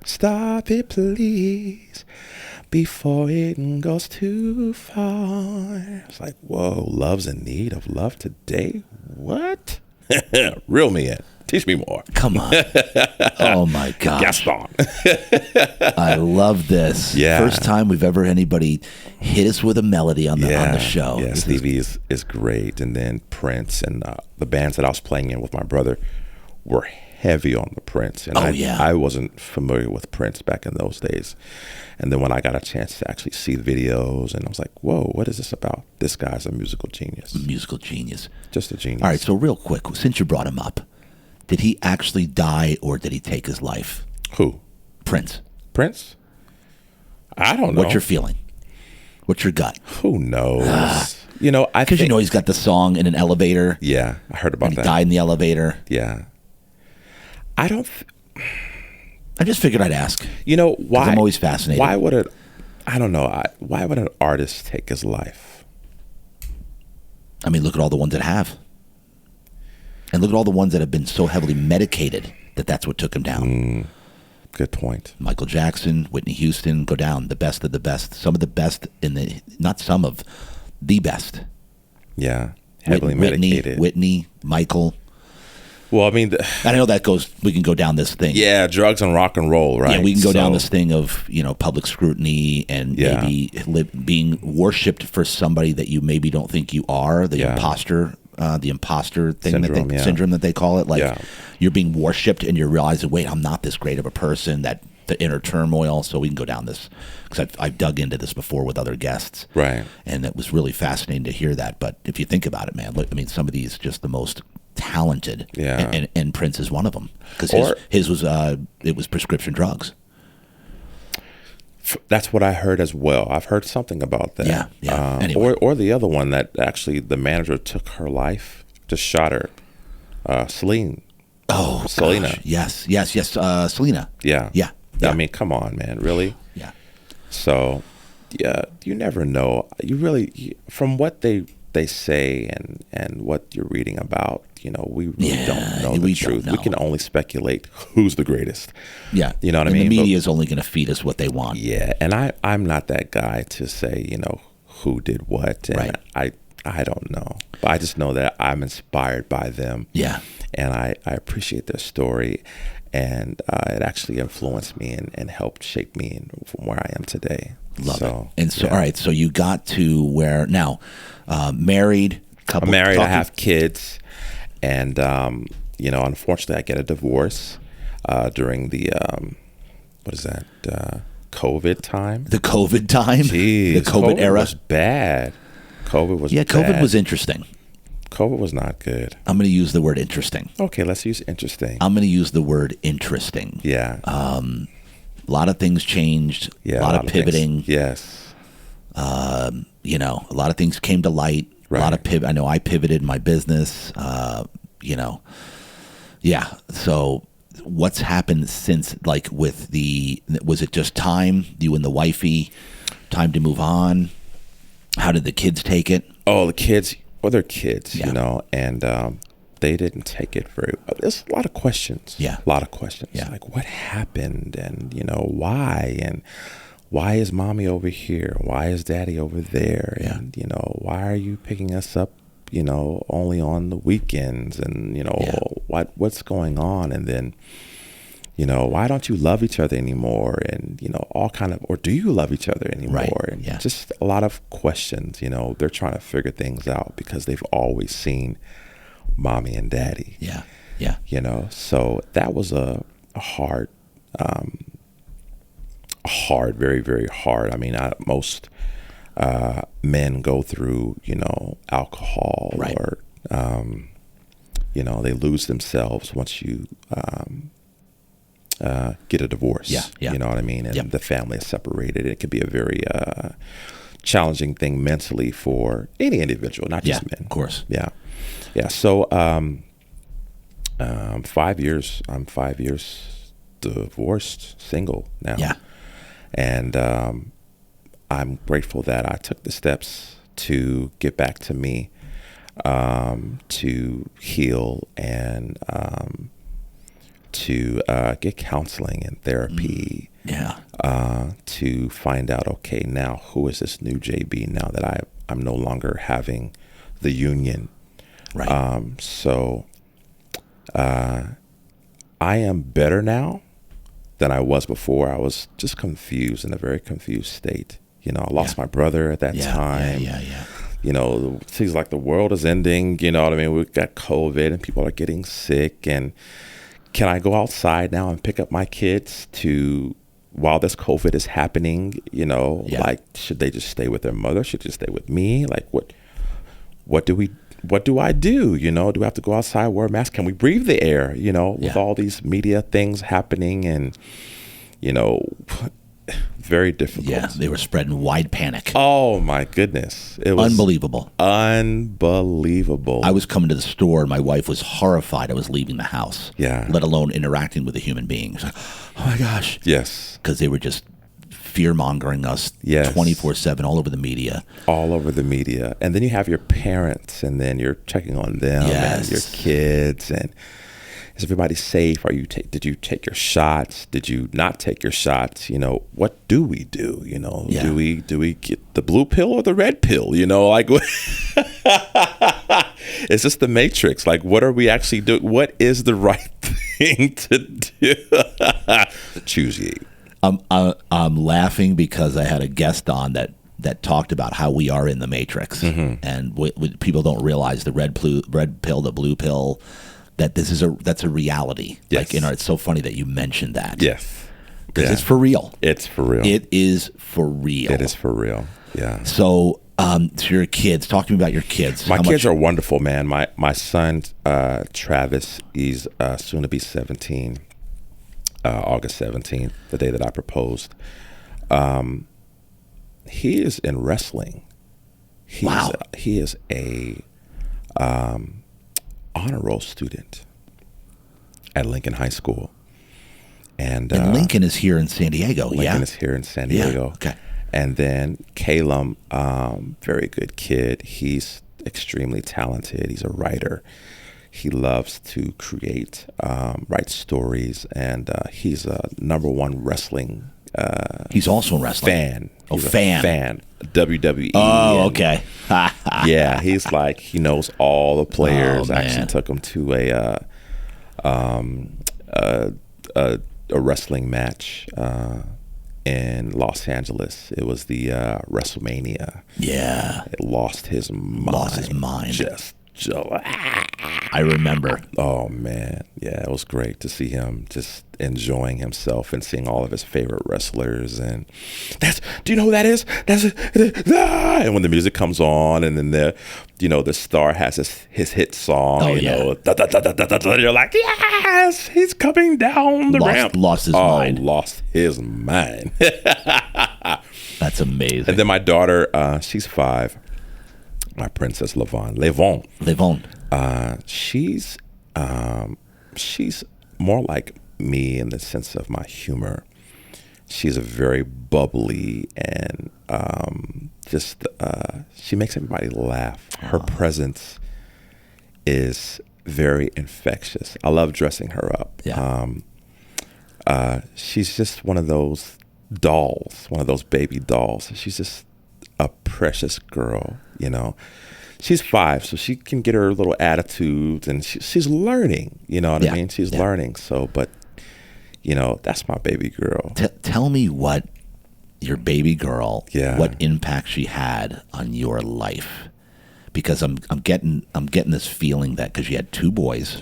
S2: Stop it, please, before it goes too far. It's like, whoa, love's in need of love today? What? Reel me in. Teach me more.
S1: Come on. Oh, my gosh.
S2: Gaston.
S1: I love this.
S2: Yeah.
S1: First time we've ever anybody hit us with a melody on the show.
S2: Yeah, Stevie is great. And then Prince and the bands that I was playing in with my brother were heavy on the Prince. And I wasn't familiar with Prince back in those days. And then when I got a chance to actually see videos, and I was like, whoa, what is this about? This guy's a musical genius.
S1: Musical genius.
S2: Just a genius.
S1: All right, so real quick, since you brought him up, did he actually die or did he take his life?
S2: Who?
S1: Prince.
S2: I don't know.
S1: What's your feeling? What's your gut?
S2: Who knows? You know, I
S1: because he's got the song in an elevator.
S2: Yeah, I heard about
S1: and
S2: that.
S1: He died in the elevator.
S2: Yeah,
S1: I just figured I'd ask.
S2: You know why?
S1: I'm always fascinated.
S2: Why would it? I don't know. Why would an artist take his life?
S1: I mean, look at all the ones that have, and look at all the ones that have been so heavily medicated that that's what took him down.
S2: Good point.
S1: Michael Jackson, Whitney Houston, go down. The best of the best. Some of the best not some of the best.
S2: Yeah, heavily medicated.
S1: Whitney, Michael.
S2: Well, I mean,
S1: I know that we can go down this thing.
S2: Yeah, drugs and rock and roll, right?
S1: Yeah, we can go down this thing of, public scrutiny and maybe being worshipped for somebody that you maybe don't think you are, the imposter thing syndrome that they call it. Like you're being worshipped and you're realizing, wait, I'm not this great of a person, that the inner turmoil. So we can go down this because I've dug into this before with other guests.
S2: Right.
S1: And it was really fascinating to hear that. But if you think about it, man, look, I mean, some of these just the most talented, and Prince is one of them because his was prescription drugs.
S2: That's what I heard as well. I've heard something about that.
S1: Yeah. Anyway.
S2: Or the other one that actually the manager took her life, just shot her. Selena.
S1: Oh,
S2: Selena.
S1: Gosh. Yes. Selena.
S2: Yeah. I mean, come on, man. Really?
S1: Yeah.
S2: So, you never know. You really, from what they say and what you're reading about, we really don't know the truth. We can only speculate who's the greatest.
S1: Yeah.
S2: You know what I mean?
S1: The media is only going to feed us what they want.
S2: Yeah. And I'm not that guy to say, who did what. And I don't know. But I just know that I'm inspired by them.
S1: Yeah.
S2: And I appreciate their story. And it actually influenced me and helped shape me from where I am today.
S1: Love it. And so, all right, so you got to where now, married, couple.
S2: I'm married. I have kids, and unfortunately, I get a divorce during the what is that? COVID time.
S1: The COVID time.
S2: Jeez,
S1: the COVID era
S2: was bad. COVID was
S1: COVID was interesting.
S2: COVID was not good.
S1: I'm going to use the word interesting.
S2: Okay, let's use interesting.
S1: I'm going to use the word interesting.
S2: Yeah.
S1: A lot of things changed.
S2: Yeah,
S1: a lot of pivoting.
S2: Yes.
S1: A lot of things came to light.
S2: Right.
S1: A lot of I know I pivoted my business. Yeah. So what's happened since, like, was it just time, you and the wifey, time to move on? How did the kids take it?
S2: Oh, the kids. Well, they're kids, and they didn't take it very well. There's a lot of questions.
S1: Yeah.
S2: A lot of questions.
S1: Yeah.
S2: Like, what happened? And, why? And why is mommy over here? Why is daddy over there?
S1: Yeah.
S2: And, why are you picking us up, only on the weekends? And, what's going on? And then, why don't you love each other anymore? And, all kind of, or do you love each other anymore?
S1: Right.
S2: And
S1: Yeah.
S2: just a lot of questions, they're trying to figure things out because they've always seen mommy and daddy.
S1: Yeah. Yeah.
S2: So that was a hard, very, very hard. I mean, most men go through, alcohol,
S1: right.
S2: or, they lose themselves once you, get a divorce.
S1: Yeah.
S2: You know what I mean? And the family is separated. It could be a very challenging thing mentally for any individual, not just men.
S1: Of course.
S2: Yeah. So 5 years. I'm 5 years divorced, single now.
S1: Yeah.
S2: And I'm grateful that I took the steps to get back to me, to heal and to get counseling and therapy. To find out, okay, now who is this new JB now that I'm no longer having the union.
S1: Right.
S2: So I am better now than I was before. I was just confused, in a very confused state. I lost my brother at that time.
S1: Yeah.
S2: It seems like the world is ending. You know what I mean? We've got COVID and people are getting sick. And can I go outside now and pick up my kids while this COVID is happening? Like, should they just stay with their mother? Should they just stay with me? Like, what do I do? Do we have to go outside, wear a mask? Can we breathe the air, with all these media things happening? And, very difficult.
S1: Yeah, they were spreading wide panic.
S2: Oh my goodness. It was
S1: unbelievable.
S2: Unbelievable.
S1: I was coming to the store and my wife was horrified I was leaving the house.
S2: Yeah.
S1: Let alone interacting with a human being. Like, oh my gosh.
S2: Yes.
S1: Because they were just fear-mongering us 24/7 all over the media.
S2: All over the media. And then you have your parents, and then you're checking on them and your kids, and is everybody safe? Did you take your shots? Did you not take your shots? What do we do? Do we get the blue pill or the red pill? Like it's just the Matrix. Like, what are we actually doing? What is the right thing to do? Choose ye.
S1: I'm laughing because I had a guest on that talked about how we are in the Matrix, and people don't realize the red pill, the blue pill, that that's a reality.
S2: Yes.
S1: Like, it's so funny that you mentioned that.
S2: Yes,
S1: because it's for real.
S2: It's for real.
S1: It is for real.
S2: It is for real. Yeah.
S1: So, your kids. Talk to me about your kids.
S2: My kids are wonderful, man. My son Travis, he's soon to be 17. August 17th, the day that I proposed. He is in wrestling.
S1: Wow.
S2: He is a honor roll student at Lincoln High School. And
S1: Lincoln is here in San Diego.
S2: Lincoln is here in San Diego.
S1: Yeah. Okay.
S2: And then Calum, very good kid. He's extremely talented. He's a writer. He loves to create, write stories, and he's a #1 wrestling.
S1: He's also in wrestling.
S2: Fan.
S1: He's a fan.
S2: WWE.
S1: Oh, okay.
S2: Yeah, he's like, he knows all the players.
S1: Oh,
S2: I actually took him to a wrestling match in Los Angeles. It was the WrestleMania.
S1: Yeah.
S2: It lost his mind. Just
S1: I remember.
S2: Oh man, yeah, it was great to see him just enjoying himself and seeing all of his favorite wrestlers. And do you know who that is? And when the music comes on, and then the star has his hit song. You're like, yes, he's coming down the ramp.
S1: Lost his mind.
S2: Lost his mind.
S1: That's amazing.
S2: And then my daughter, she's 5. My princess Levon. She's more like me in the sense of my humor. She's a very bubbly and she makes everybody laugh. Her presence is very infectious. I love dressing her up.
S1: Yeah.
S2: She's just one of those dolls, one of those baby dolls. She's just a precious girl. She's 5, so she can get her little attitudes, and she's learning. You know what I mean? She's learning. So, but that's my baby girl.
S1: Tell me what your baby girl, what impact she had on your life, because I'm getting this feeling that because you had 2 boys,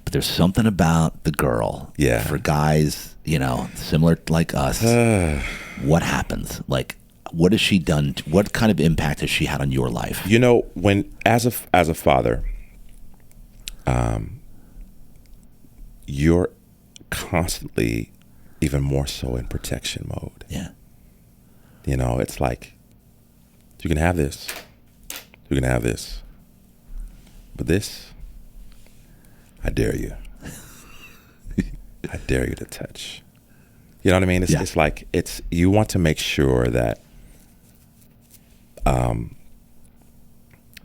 S1: but there's something about the girl. Yeah. For guys, similar like us, what happens? Like, what has she done? What kind of impact has she had on your life?
S2: When as a father, you're constantly, even more so, in protection mode.
S1: Yeah.
S2: It's like, you can have this, but this, I dare you. I dare you to touch. You know what I mean? It's like, you want to make sure that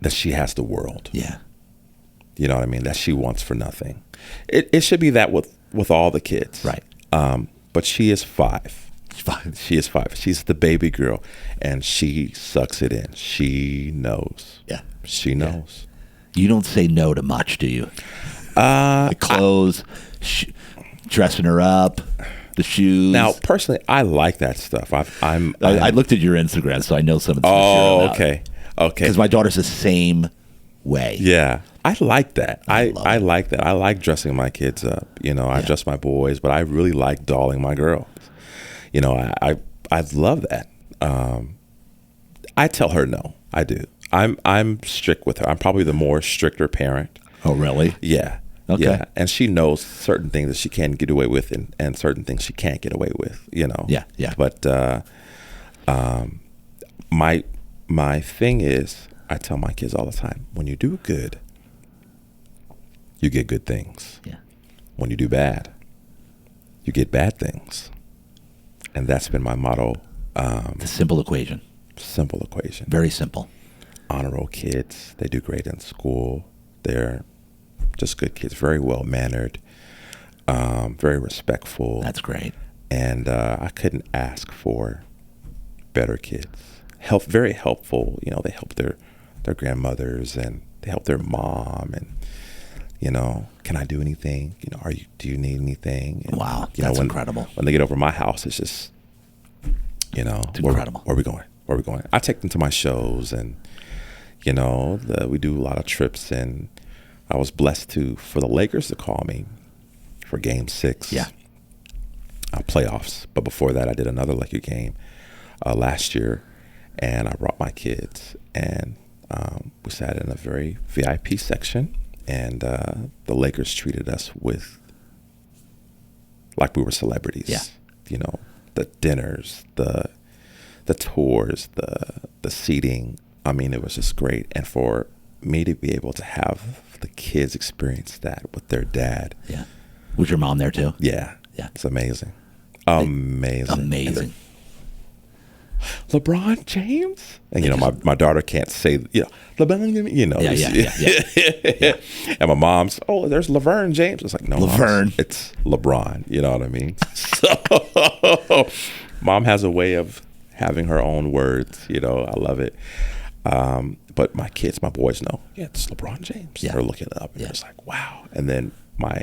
S2: that she has the world.
S1: Yeah.
S2: You know what I mean? That she wants for nothing. It should be that with all the kids.
S1: Right.
S2: But she is 5. She is 5. She's the baby girl, and she sucks it in. She knows.
S1: Yeah.
S2: She knows.
S1: You don't say no to much, do you? The clothes, dressing her up, the shoes.
S2: Now, personally, I like that stuff.
S1: I looked at your Instagram, so I know some of the stuff you're about.
S2: Okay.
S1: Because my daughter's the same way.
S2: Yeah, I like that. I like that. I like dressing my kids up. I dress my boys, but I really like dolling my girls. I love that. I tell her no. I do. I'm strict with her. I'm probably the more stricter parent.
S1: Oh, really?
S2: Yeah.
S1: Okay.
S2: Yeah, and she knows certain things that she can get away with, and certain things she can't get away with.
S1: Yeah, yeah.
S2: But my thing is, I tell my kids all the time: when you do good, you get good things.
S1: Yeah.
S2: When you do bad, you get bad things, and that's been my motto.
S1: It's a simple equation.
S2: Simple equation.
S1: Very simple.
S2: Honor roll kids. They do great in school. They're just good kids. Very well mannered. Very respectful.
S1: That's great.
S2: And I couldn't ask for better kids. Very helpful. They help their grandmothers, and they help their mom, and can I do anything? Do you need anything? And,
S1: wow, that's incredible.
S2: When they get over my house, it's just,
S1: it's incredible.
S2: Where are we going? Where are we going? I take them to my shows, and we do a lot of trips, and I was blessed for the Lakers to call me for Game 6.
S1: Yeah.
S2: Playoffs. But before that, I did another Laker game last year, and I brought my kids, and we sat in a very VIP section, and the Lakers treated us like we were celebrities.
S1: Yeah.
S2: The dinners, the tours, the seating. I mean, it was just great. And for me to be able to have the kids experience that with their dad.
S1: Yeah. Was your mom there too?
S2: Yeah.
S1: Yeah.
S2: It's amazing. Amazing. LeBron James? And my daughter can't say, LeBron,
S1: Yeah.
S2: And my mom's, there's Laverne James. It's like, no,
S1: Laverne.
S2: It's LeBron. You know what I mean? So mom has a way of having her own words. I love it. But my kids, my boys know, it's LeBron James.
S1: Yeah.
S2: They're looking it up, and it's like, wow. And then my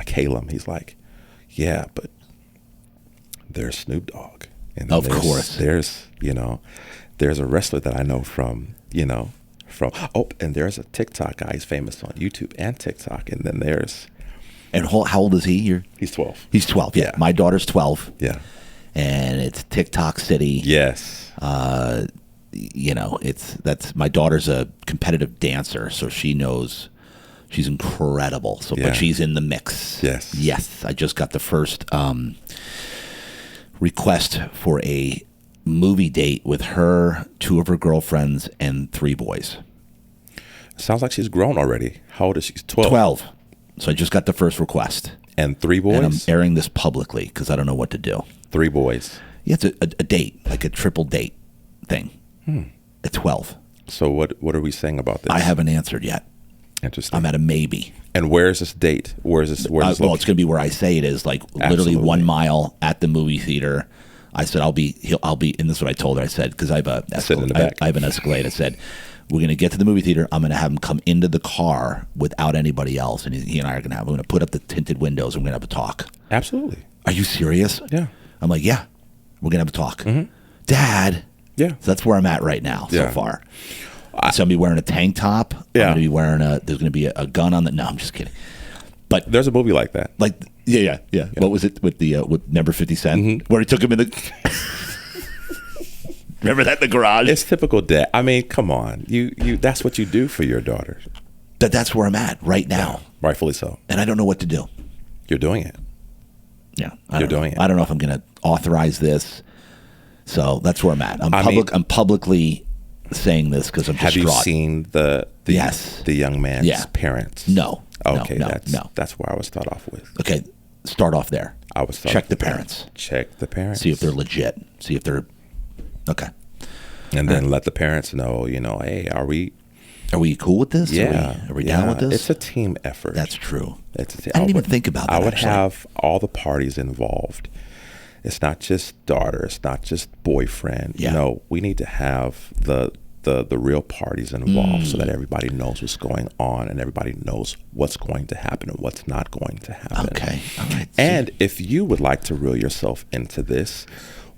S2: Caleb, he's like, yeah, but there's Snoop Dogg. And
S1: of course.
S2: There's a wrestler that I know from, and there's a TikTok guy. He's famous on YouTube and TikTok. And then there's.
S1: And how old is he?
S2: He's 12.
S1: He's 12. Yeah. My daughter's 12.
S2: Yeah.
S1: And it's TikTok City.
S2: Yes.
S1: That's my daughter's a competitive dancer, so she knows she's incredible. So, but she's in the mix.
S2: Yes.
S1: Yes. I just got the first request for a movie date with her, 2 of her girlfriends, and 3 boys.
S2: Sounds like she's grown already. How old is she? 12.
S1: 12. So I just got the first request.
S2: And 3 boys?
S1: And I'm airing this publicly because I don't know what to do.
S2: 3 boys.
S1: Yeah, it's a date, like a triple date thing. At 12.
S2: So what are we saying about this?
S1: I haven't answered yet.
S2: Interesting.
S1: I'm at a maybe.
S2: And where is this date? Where is this?
S1: Well, it's going to be where I say it is, like literally 1 mile at the movie theater. I said I'll be, and this is what I told her. I said because I have an Escalade. I said we're going to get to the movie theater. I'm going to have him come into the car without anybody else, and he and I are going to we're going to put up the tinted windows, and we're going to have a talk.
S2: Absolutely.
S1: Are you serious?
S2: Yeah.
S1: I'm like, yeah, we're going to have a talk. Mm-hmm. Dad.
S2: Yeah.
S1: So that's where I'm at right now so far. So I'm going to be wearing a tank top.
S2: Yeah.
S1: I'm going to be wearing there's going to be a gun on the, no, I'm just kidding. But
S2: there's a movie like that.
S1: Like, yeah. What was it with Number 50 Cent? Where he took him in the, remember that in the garage?
S2: It's typical dad. I mean, come on. You that's what you do for your daughter.
S1: That's where I'm at right now.
S2: Yeah, rightfully so.
S1: And I don't know what to do.
S2: You're doing it.
S1: Yeah.
S2: You're doing it.
S1: I don't know if I'm going to authorize this. So that's where I'm at. I'm publicly saying this because I'm distraught.
S2: Have you seen the young man's parents?
S1: No.
S2: Okay,
S1: no.
S2: That's where I would start off with.
S1: Okay, start off there.
S2: I would start
S1: check the parents.
S2: Check the parents.
S1: See if they're legit. See if they're okay.
S2: And then let the parents know, hey, are we
S1: cool with this?
S2: Yeah.
S1: Are we down with this?
S2: It's a team effort.
S1: That's true.
S2: I
S1: didn't even think about that.
S2: I would have all the parties involved. It's not just daughter. It's not just boyfriend.
S1: Yeah.
S2: We need to have the real parties involved so that everybody knows what's going on and everybody knows what's going to happen and what's not going to happen.
S1: Okay. All right.
S2: And if you would like to reel yourself into this,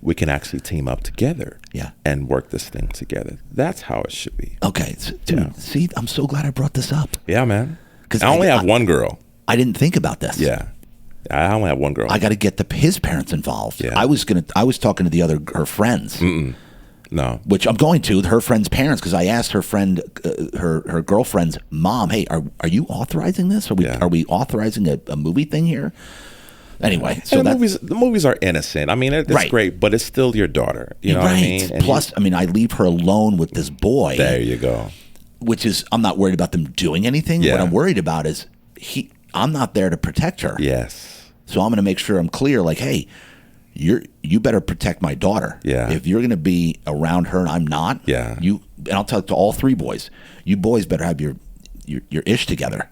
S2: we can actually team up together and work this thing together. That's how it should be.
S1: Okay. Dude, see, I'm so glad I brought this up.
S2: Yeah, man. Because I only have one girl.
S1: I didn't think about this.
S2: Yeah. I only have one girl.
S1: I got to get his parents involved.
S2: Yeah.
S1: I was talking to her friends.
S2: No.
S1: Which I'm going to her friend's parents because I asked her friend, her girlfriend's mom, "Hey, are you authorizing this? Are we authorizing a movie thing here?" Anyway, so
S2: the movies are innocent. I mean, it's great, but it's still your daughter. You know what I mean? And
S1: plus, I mean, I leave her alone with this boy.
S2: There you go.
S1: Which is, I'm not worried about them doing anything.
S2: Yeah.
S1: What I'm worried about is I'm not there to protect her.
S2: Yes.
S1: So I'm going to make sure I'm clear. Like, hey, you better protect my daughter.
S2: Yeah.
S1: If you're going to be around her and I'm not.
S2: Yeah.
S1: And I'll talk to all three boys. You boys better have your ish together.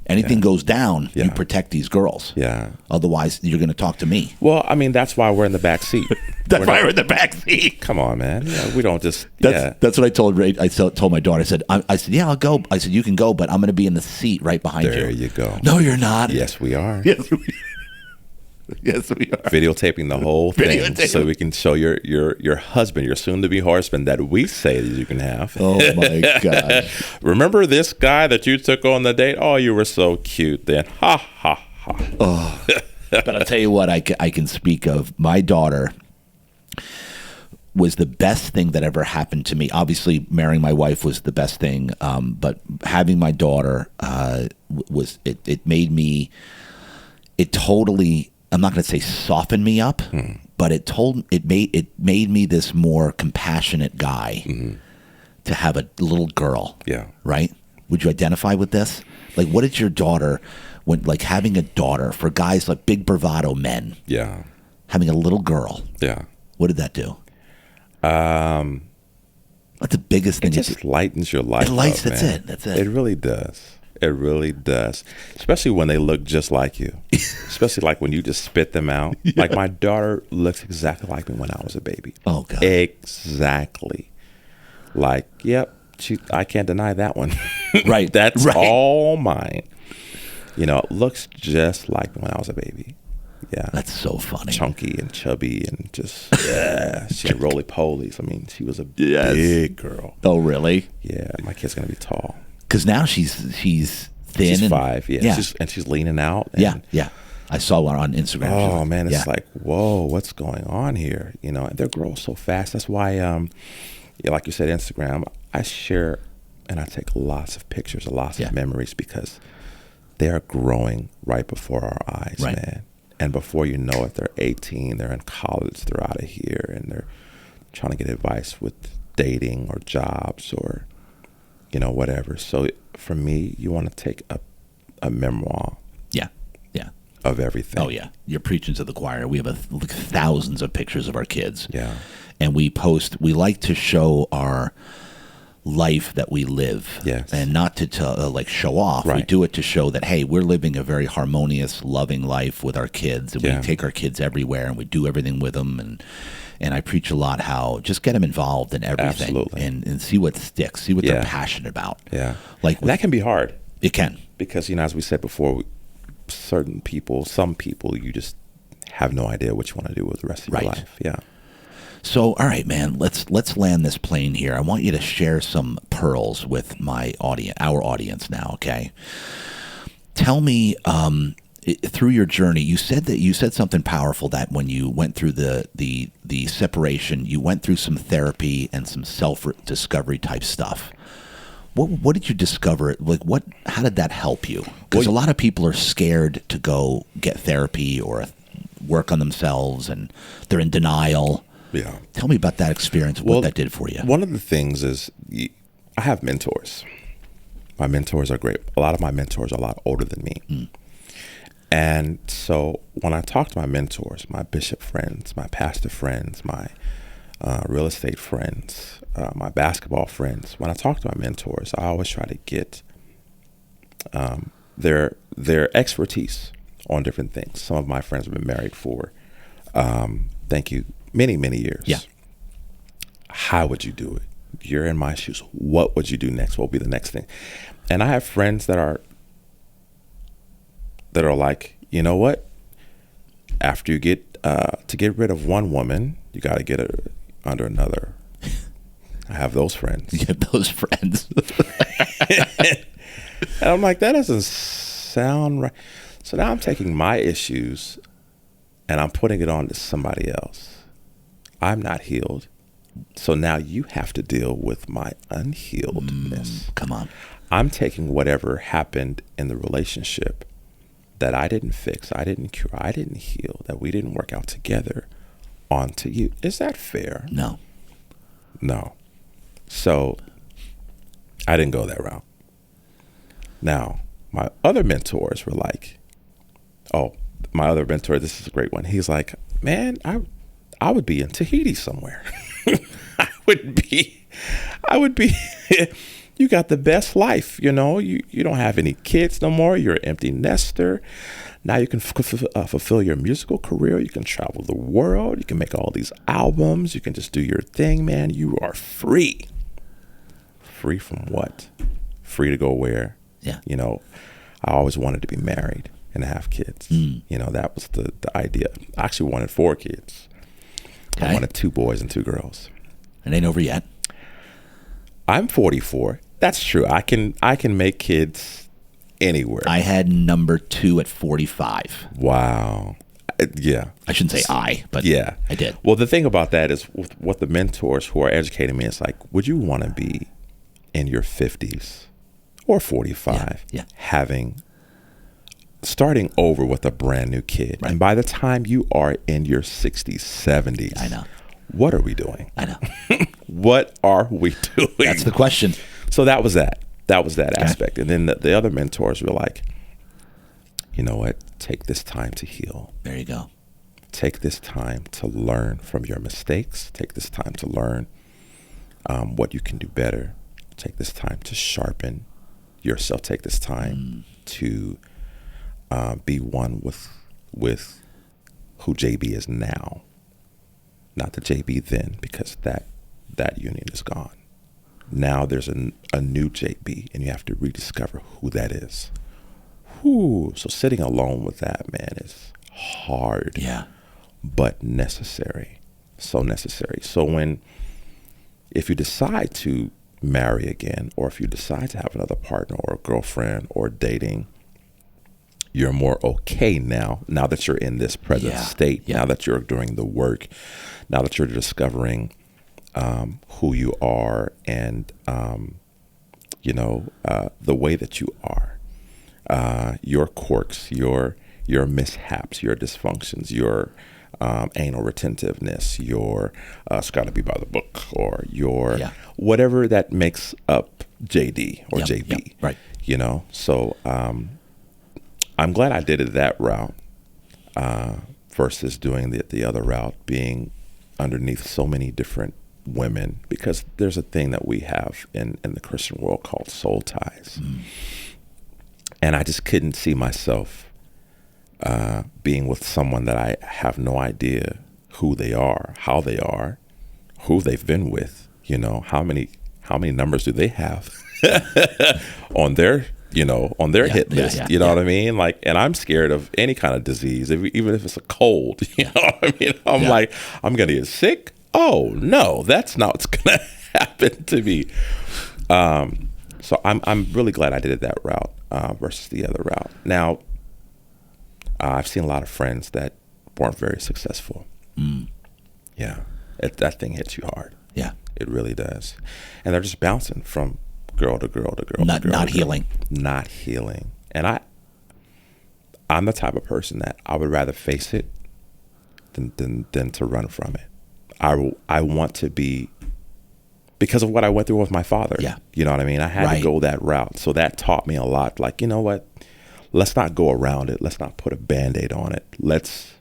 S1: Anything goes down, you protect these girls.
S2: Yeah.
S1: Otherwise, you're going to talk to me.
S2: Well, I mean, that's why we're in the back seat.
S1: That's why we're in the back seat.
S2: Come on, man. Yeah, we don't just.
S1: That's what I told Ray. I told my daughter. I said, yeah, I'll go. I said, you can go, but I'm going to be in the seat right behind you.
S2: There you go.
S1: No, you're not.
S2: Yes, we are.
S1: Yes, we are.
S2: Videotaping the whole thing so we can show your husband, your soon-to-be husband that we say that you can have.
S1: Oh, my gosh.
S2: Remember this guy that you took on the date? Oh, you were so cute then. Ha, ha, ha.
S1: Oh. But I'll tell you what, I can speak of. My daughter was the best thing that ever happened to me. Obviously, marrying my wife was the best thing, but having my daughter it made me, it totally, I'm not going to say soften me up, but it made me this more compassionate guy to have a little girl.
S2: Yeah.
S1: Right? Would you identify with this? Like, what did your daughter, like having a daughter for guys like big bravado men?
S2: Yeah.
S1: Having a little girl.
S2: Yeah.
S1: What did that do? That's the biggest thing.
S2: It just lightens your life.
S1: That's
S2: man.
S1: it.
S2: It really does. It really does. Especially when they look just like you. Especially like when you just spit them out. Yeah. Like my daughter looks exactly like me when I was a baby.
S1: Oh, God.
S2: Exactly. Like, yep, I can't deny that one.
S1: Right.
S2: That's all mine. You know, it looks just like me when I was a baby. Yeah.
S1: That's so funny.
S2: Chunky and chubby and just, she had roly-polies. I mean, she was a big girl.
S1: Oh, really?
S2: Yeah. My kid's going to be tall.
S1: Because now she's thin.
S2: She's 5, she's leaning out.
S1: And, yeah. I saw one on Instagram.
S2: Oh, man, it's like, whoa, what's going on here? You know, and they're growing so fast. That's why, like you said, Instagram, I share and I take lots of pictures, lots of memories because they are growing right before our eyes, man. And before you know it, they're 18, they're in college, they're out of here, and they're trying to get advice with dating or jobs or, whatever. So for me, you want to take a memoir.
S1: Yeah.
S2: Of everything.
S1: Oh, yeah. You're preaching to the choir. We have thousands of pictures of our kids.
S2: Yeah.
S1: And we like to show our life that we live.
S2: Yes.
S1: And not to show off.
S2: Right.
S1: We do it to show that, hey, we're living a very harmonious, loving life with our kids. And we take our kids everywhere and we do everything with them. And I preach a lot how just get them involved in everything.
S2: Absolutely.
S1: And see what sticks, see what they're passionate about.
S2: Yeah.
S1: Like
S2: that can be hard.
S1: It can.
S2: Because, as we said before, some people, you just have no idea what you want to do with the rest of your life. Yeah. So,
S1: all right, man, let's land this plane here. I want you to share some pearls with our audience now, okay? Tell me, through your journey, you said something powerful that when you went through the separation, you went through some therapy and some self-discovery type stuff. What did you discover? How did that help you? Because a lot of people are scared to go get therapy or work on themselves, and they're in denial.
S2: Yeah.
S1: Tell me about that experience, what that did for you.
S2: One of the things is I have mentors. My mentors are great. A lot of my mentors are a lot older than me. And so when I talk to my mentors, my bishop friends, my pastor friends, my real estate friends, my basketball friends, when I talk to my mentors, I always try to get their expertise on different things. Some of my friends have been married for, many, many years.
S1: Yeah.
S2: How would you do it? You're in my shoes. What would you do next? What will be the next thing? And I have friends that are like, you know what? After you get rid of one woman, you got to get her under another. I have those friends.
S1: You have those friends.
S2: And I'm like, that doesn't sound right. So now I'm taking my issues and I'm putting it on to somebody else. I'm not healed. So now you have to deal with my unhealedness.
S1: Come on.
S2: I'm taking whatever happened in the relationship that I didn't fix, I didn't cure, I didn't heal, that we didn't work out together, onto you. Is that fair?
S1: No.
S2: No. So I didn't go that route. Now, my other mentors were like, my other mentor, this is a great one. He's like, man, I would be in Tahiti somewhere. I would be, you got the best life, you don't have any kids no more. You're an empty nester. Now you can fulfill your musical career. You can travel the world. You can make all these albums. You can just do your thing, man. You are free. Free from what? Free to go where?
S1: Yeah.
S2: I always wanted to be married and have kids. That was the idea. I actually wanted 4 kids. Okay. I wanted 2 boys and 2 girls.
S1: It ain't over yet.
S2: I'm 44. That's true. I can make kids anywhere.
S1: I had number 2 at 45.
S2: Wow. Yeah.
S1: I shouldn't say but
S2: yeah,
S1: I did.
S2: Well, the thing about that is with what the mentors who are educating me, it's like, would you want to be in your 50s or 45 starting over with a brand new kid? Right. And by the time you are in your 60s, 70s,
S1: I know.
S2: What are we doing?
S1: I know.
S2: What are we doing?
S1: That's the question.
S2: So that was that. That was that aspect. And then the other mentors were like, you know what? Take this time to heal.
S1: There you go.
S2: Take this time to learn from your mistakes. Take this time to learn what you can do better. Take this time to sharpen yourself. Take this time to be one with who JB is now. Not the JB then, because that union is gone. Now there's a new JB, and you have to rediscover who that is. Whew. So sitting alone with that, man, is hard.
S1: Yeah.
S2: But necessary. So necessary. So if you decide to marry again, or if you decide to have another partner or a girlfriend or dating, you're more okay now that you're in this present state, now that you're doing the work, now that you're discovering who you are and, the way that you are, your quirks, your mishaps, your dysfunctions, your anal retentiveness, your it's got to be by the book, or your whatever that makes up JD or JB,
S1: right?
S2: So I'm glad I did it that route versus doing the other route, being underneath so many different women, because there's a thing that we have in the Christian world called soul ties. And I just couldn't see myself being with someone that I have no idea who they are, how they are, who they've been with, how many numbers do they have on their hit list, you know what I mean? Like, and I'm scared of any kind of disease, even if it's a cold, you know what I mean? I'm like, I'm going to get sick. Oh no, that's not what's going to happen to me. So I'm really glad I did that route versus the other route. Now, I've seen a lot of friends that weren't very successful. Yeah, that thing hits you hard. Yeah, it really does. And they're just bouncing from girl to girl to girl.
S1: Not healing.
S2: Not healing. And I'm the type of person that I would rather face it than to run from it. I want to be, because of what I went through with my father. Yeah. You know what I mean? I had to go that route. So that taught me a lot. Like, you know what? Let's not go around it. Let's not put a Band-Aid on it. Let's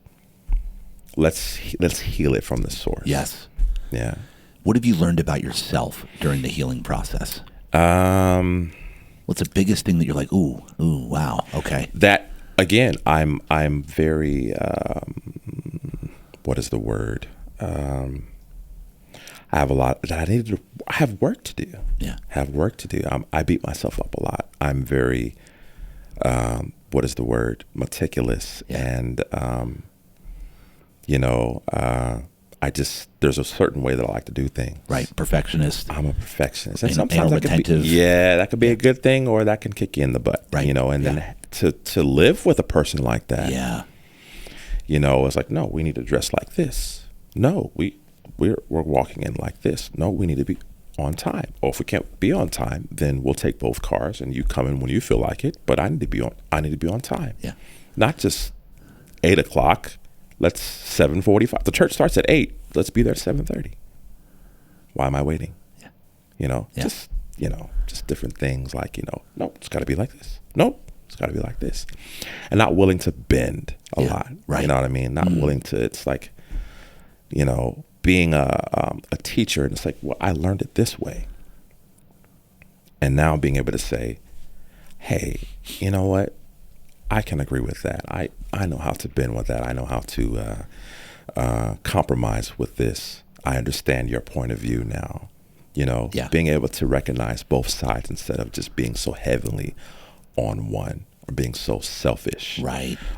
S2: heal it from the source.
S1: Yes.
S2: Yeah.
S1: What have you learned about yourself during the healing process? What's the biggest thing that you're like, ooh, wow, okay?
S2: That, again, I'm very, what is the word? I have a lot that I have work to do. Yeah. Have work to do. I beat myself up a lot. I'm very, what is the word? Meticulous. Yeah. And, there's a certain way that I like to do things.
S1: Right. Perfectionist.
S2: I'm a perfectionist. And sometimes that could be a good thing, or that can kick you in the butt. Right. And then to live with a person like that. Yeah. It's like, no, we need to dress like this. No, we we're walking in like this. No, we need to be on time. Or if we can't be on time, then we'll take both cars and you come in when you feel like it. But I need to be on time.
S1: Yeah.
S2: Not just 8 o'clock. Let's 7:45. The church starts at 8. Let's be there at 7:30. Why am I waiting?
S1: Yeah.
S2: Just different things like, nope, it's got to be like this. Nope, it's got to be like this. And not willing to bend a lot.
S1: Right.
S2: You know what I mean? Not willing to, it's like, being a teacher, and it's like, well, I learned it this way. And now being able to say, hey, you know what? I can agree with that. I know how to bend with that. I know how to compromise with this. I understand your point of view now. Being able to recognize both sides instead of just being so heavily on one, or being so selfish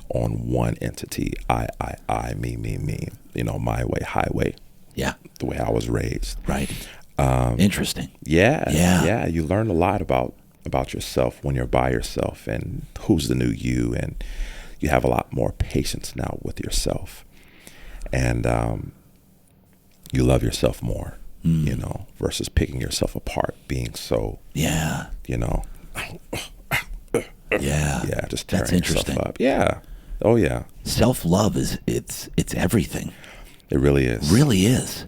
S2: on one entity. I, me, my way, highway.
S1: Yeah.
S2: The way I was raised.
S1: Right. Interesting.
S2: Yeah. You learn a lot about yourself when you're by yourself, and who's the new you, and you have a lot more patience now with yourself, and you love yourself more, versus picking yourself apart, being so just tearing yourself up. Oh yeah.
S1: Self-love it's everything.
S2: It really is.
S1: Really is.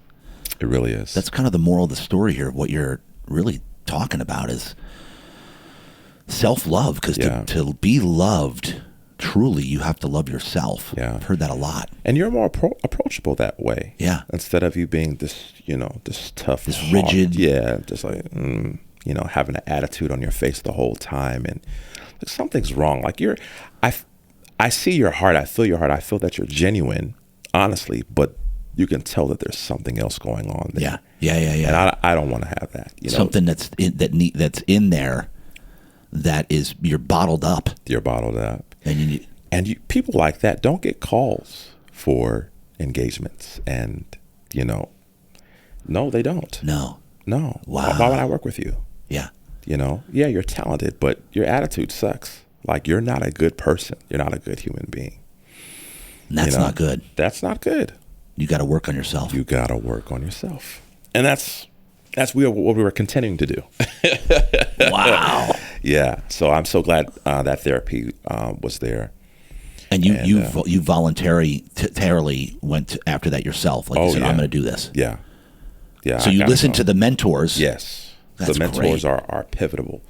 S2: It really is.
S1: That's kind of the moral of the story here. What you're really talking about is self-love, because to be loved truly, you have to love yourself.
S2: Yeah.
S1: I've heard that a lot.
S2: And you're more approachable that way.
S1: Yeah.
S2: Instead of you being this, this tough,
S1: this rigid.
S2: Yeah. Just like, having an attitude on your face the whole time, and like, something's wrong. Like I see your heart. I feel your heart. I feel that you're genuine, honestly, but you can tell that there's something else going on there.
S1: Yeah.
S2: And I don't want to have that.
S1: Something that's in there that is, you're bottled up.
S2: You're bottled up.
S1: And
S2: people like that don't get calls for engagements, and no, they don't.
S1: No.
S2: Wow. Why would I work with you?
S1: Yeah.
S2: You're talented, but your attitude sucks. Like, you're not a good person. You're not a good human being.
S1: And that's not good.
S2: That's not good.
S1: You got to work on yourself.
S2: You got to work on yourself. And that's what we were continuing to do.
S1: Wow.
S2: Yeah. So I'm so glad that therapy was there.
S1: And you voluntarily went after that yourself. Like, you said, I'm going to do this.
S2: Yeah. Yeah.
S1: So you listened to the mentors.
S2: Yes.
S1: That's
S2: the mentors
S1: great.
S2: are pivotal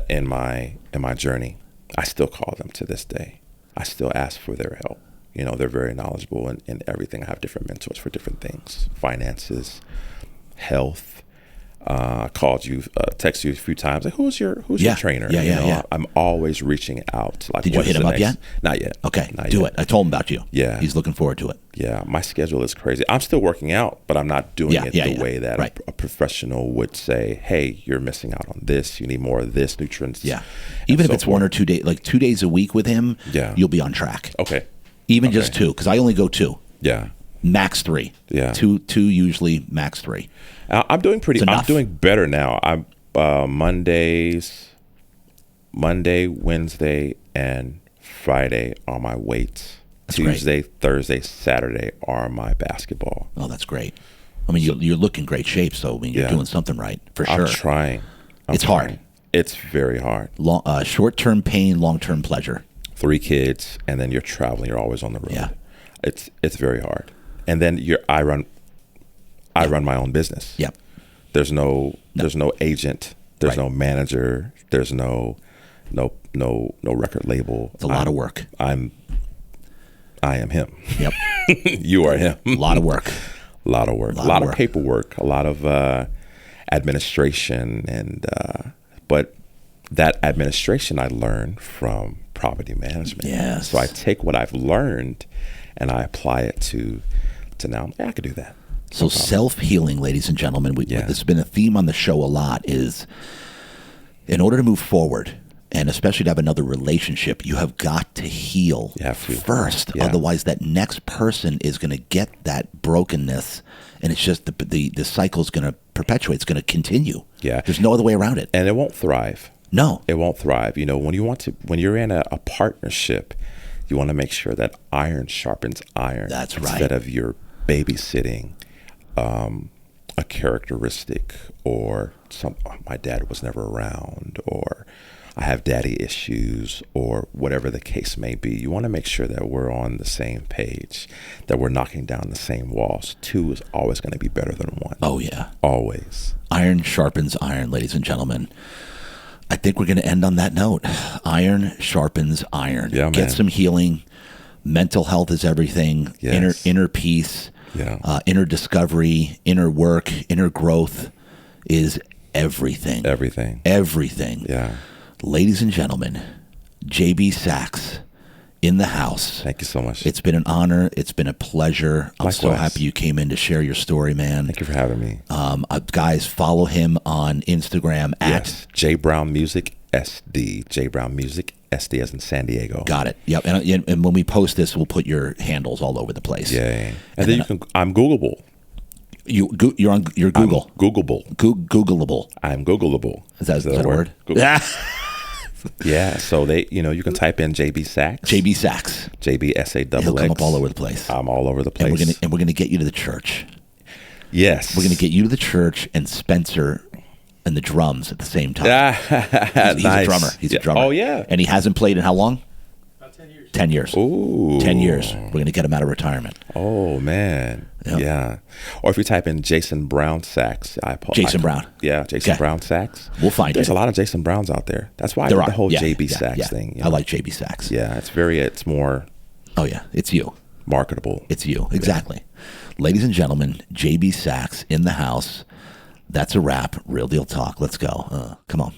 S2: in my journey. I still call them to this day. I still ask for their help. They're very knowledgeable in everything. I have different mentors for different things: finances, health. I called you, texted you a few times. Like, who's your trainer?
S1: Yeah.
S2: I'm always reaching out. Like,
S1: did you hit him up yet?
S2: Not yet.
S1: Okay,
S2: Not
S1: do
S2: yet.
S1: it. I told him about you.
S2: Yeah,
S1: he's looking forward to it.
S2: Yeah, my schedule is crazy. I'm still working out, but I'm not doing it the way that a professional would say, "Hey, you're missing out on this. You need more of this nutrients."
S1: Yeah, even if it's 1 or 2 days, like 2 days a week with him, you'll be on track.
S2: Okay.
S1: Even just 2, because I only go 2.
S2: Yeah.
S1: Max 3.
S2: Yeah.
S1: 2 usually, max 3.
S2: I'm doing better now. I'm Monday, Wednesday, and Friday are my weights.
S1: That's
S2: Tuesday,
S1: great.
S2: Thursday, Saturday are my basketball.
S1: Oh, that's great. I mean, you're looking great shape, so you're doing something right for sure.
S2: I'm trying.
S1: It's hard.
S2: It's very hard.
S1: Short-term pain, long-term pleasure.
S2: 3 kids, and then you're traveling. You're always on the road.
S1: Yeah.
S2: It's very hard. And then I run my own business.
S1: Yep.
S2: There's no agent. There's no manager. There's no record label.
S1: It's a lot of work.
S2: I am him.
S1: Yep.
S2: You are him.
S1: A lot of work.
S2: A lot of work. A lot of paperwork. A lot of administration, and but that administration I learned from property management.
S1: Yes.
S2: So I take what I've learned and I apply it to now. Yeah, I could do that.
S1: So self-healing, ladies and gentlemen, this has been a theme on the show a lot, is in order to move forward, and especially to have another relationship, you have got to heal first. Yeah. Otherwise, that next person is going to get that brokenness, and it's just the cycle is going to perpetuate. It's going to continue.
S2: Yeah.
S1: There's no other way around it.
S2: And it won't thrive.
S1: No.
S2: It won't thrive. When you're in a partnership, you want to make sure that iron sharpens iron.
S1: That's right.
S2: Instead of you're babysitting a characteristic, or my dad was never around, or I have daddy issues, or whatever the case may be. You want to make sure that we're on the same page, that we're knocking down the same walls. 2 is always going to be better than 1.
S1: Oh, yeah.
S2: Always.
S1: Iron sharpens iron, ladies and gentlemen. I think we're going to end on that note. Iron sharpens iron.
S2: Yeah,
S1: Get
S2: man.
S1: some healing. Mental health is everything.
S2: Yes.
S1: Inner peace.
S2: Yeah.
S1: Inner discovery, inner work, inner growth is everything.
S2: Everything.
S1: Everything.
S2: Yeah.
S1: Ladies and gentlemen, JB Saxx in the house.
S2: Thank you so much.
S1: It's been an honor. It's been a pleasure. I'm so
S2: Likewise.
S1: happy you came in to share your story, man.
S2: Thank you for having me.
S1: Guys, follow him on Instagram at
S2: Yes. J Brown Music SD. J Brown Music SD as in San Diego.
S1: Got it. Yep. And when we post this, we'll put your handles all over the place.
S2: Yeah. And then you can. I'm Googleable.
S1: You're Google.
S2: I'm Googleable.
S1: Googleable.
S2: I'm Googleable.
S1: Is that a word?
S2: Yeah. Yeah. So you can type in JB Saxx.
S1: JB Saxx.
S2: JB SAXX.
S1: He'll come up all over the place.
S2: I'm all over the place.
S1: And we're gonna get you to the church.
S2: Yes.
S1: We're gonna get you to the church and Spencer and the drums at the same time. He's
S2: Nice.
S1: a drummer. He's a drummer.
S2: Oh yeah.
S1: And he hasn't played in how long?
S3: About 10 years.
S1: 10 years.
S2: Ooh.
S1: 10 years. We're gonna get him out of retirement.
S2: Oh man.
S1: Yep.
S2: Yeah. Or if you type in Jason Brown Saxx,
S1: Jason Brown.
S2: Yeah, Jason
S1: Okay.
S2: Brown Saxx.
S1: We'll find
S2: There's
S1: it.
S2: a lot of Jason Browns out there. That's why I
S1: There
S2: did
S1: are.
S2: the whole
S1: Yeah,
S2: JB
S1: yeah,
S2: Saxx
S1: yeah.
S2: thing.
S1: I like JB Saxx.
S2: Yeah, it's more
S1: Oh yeah, it's you.
S2: marketable.
S1: It's you. Exactly. Ladies and gentlemen, JB Saxx in the house. That's a wrap. Real Deal Talk. Let's go. Come on.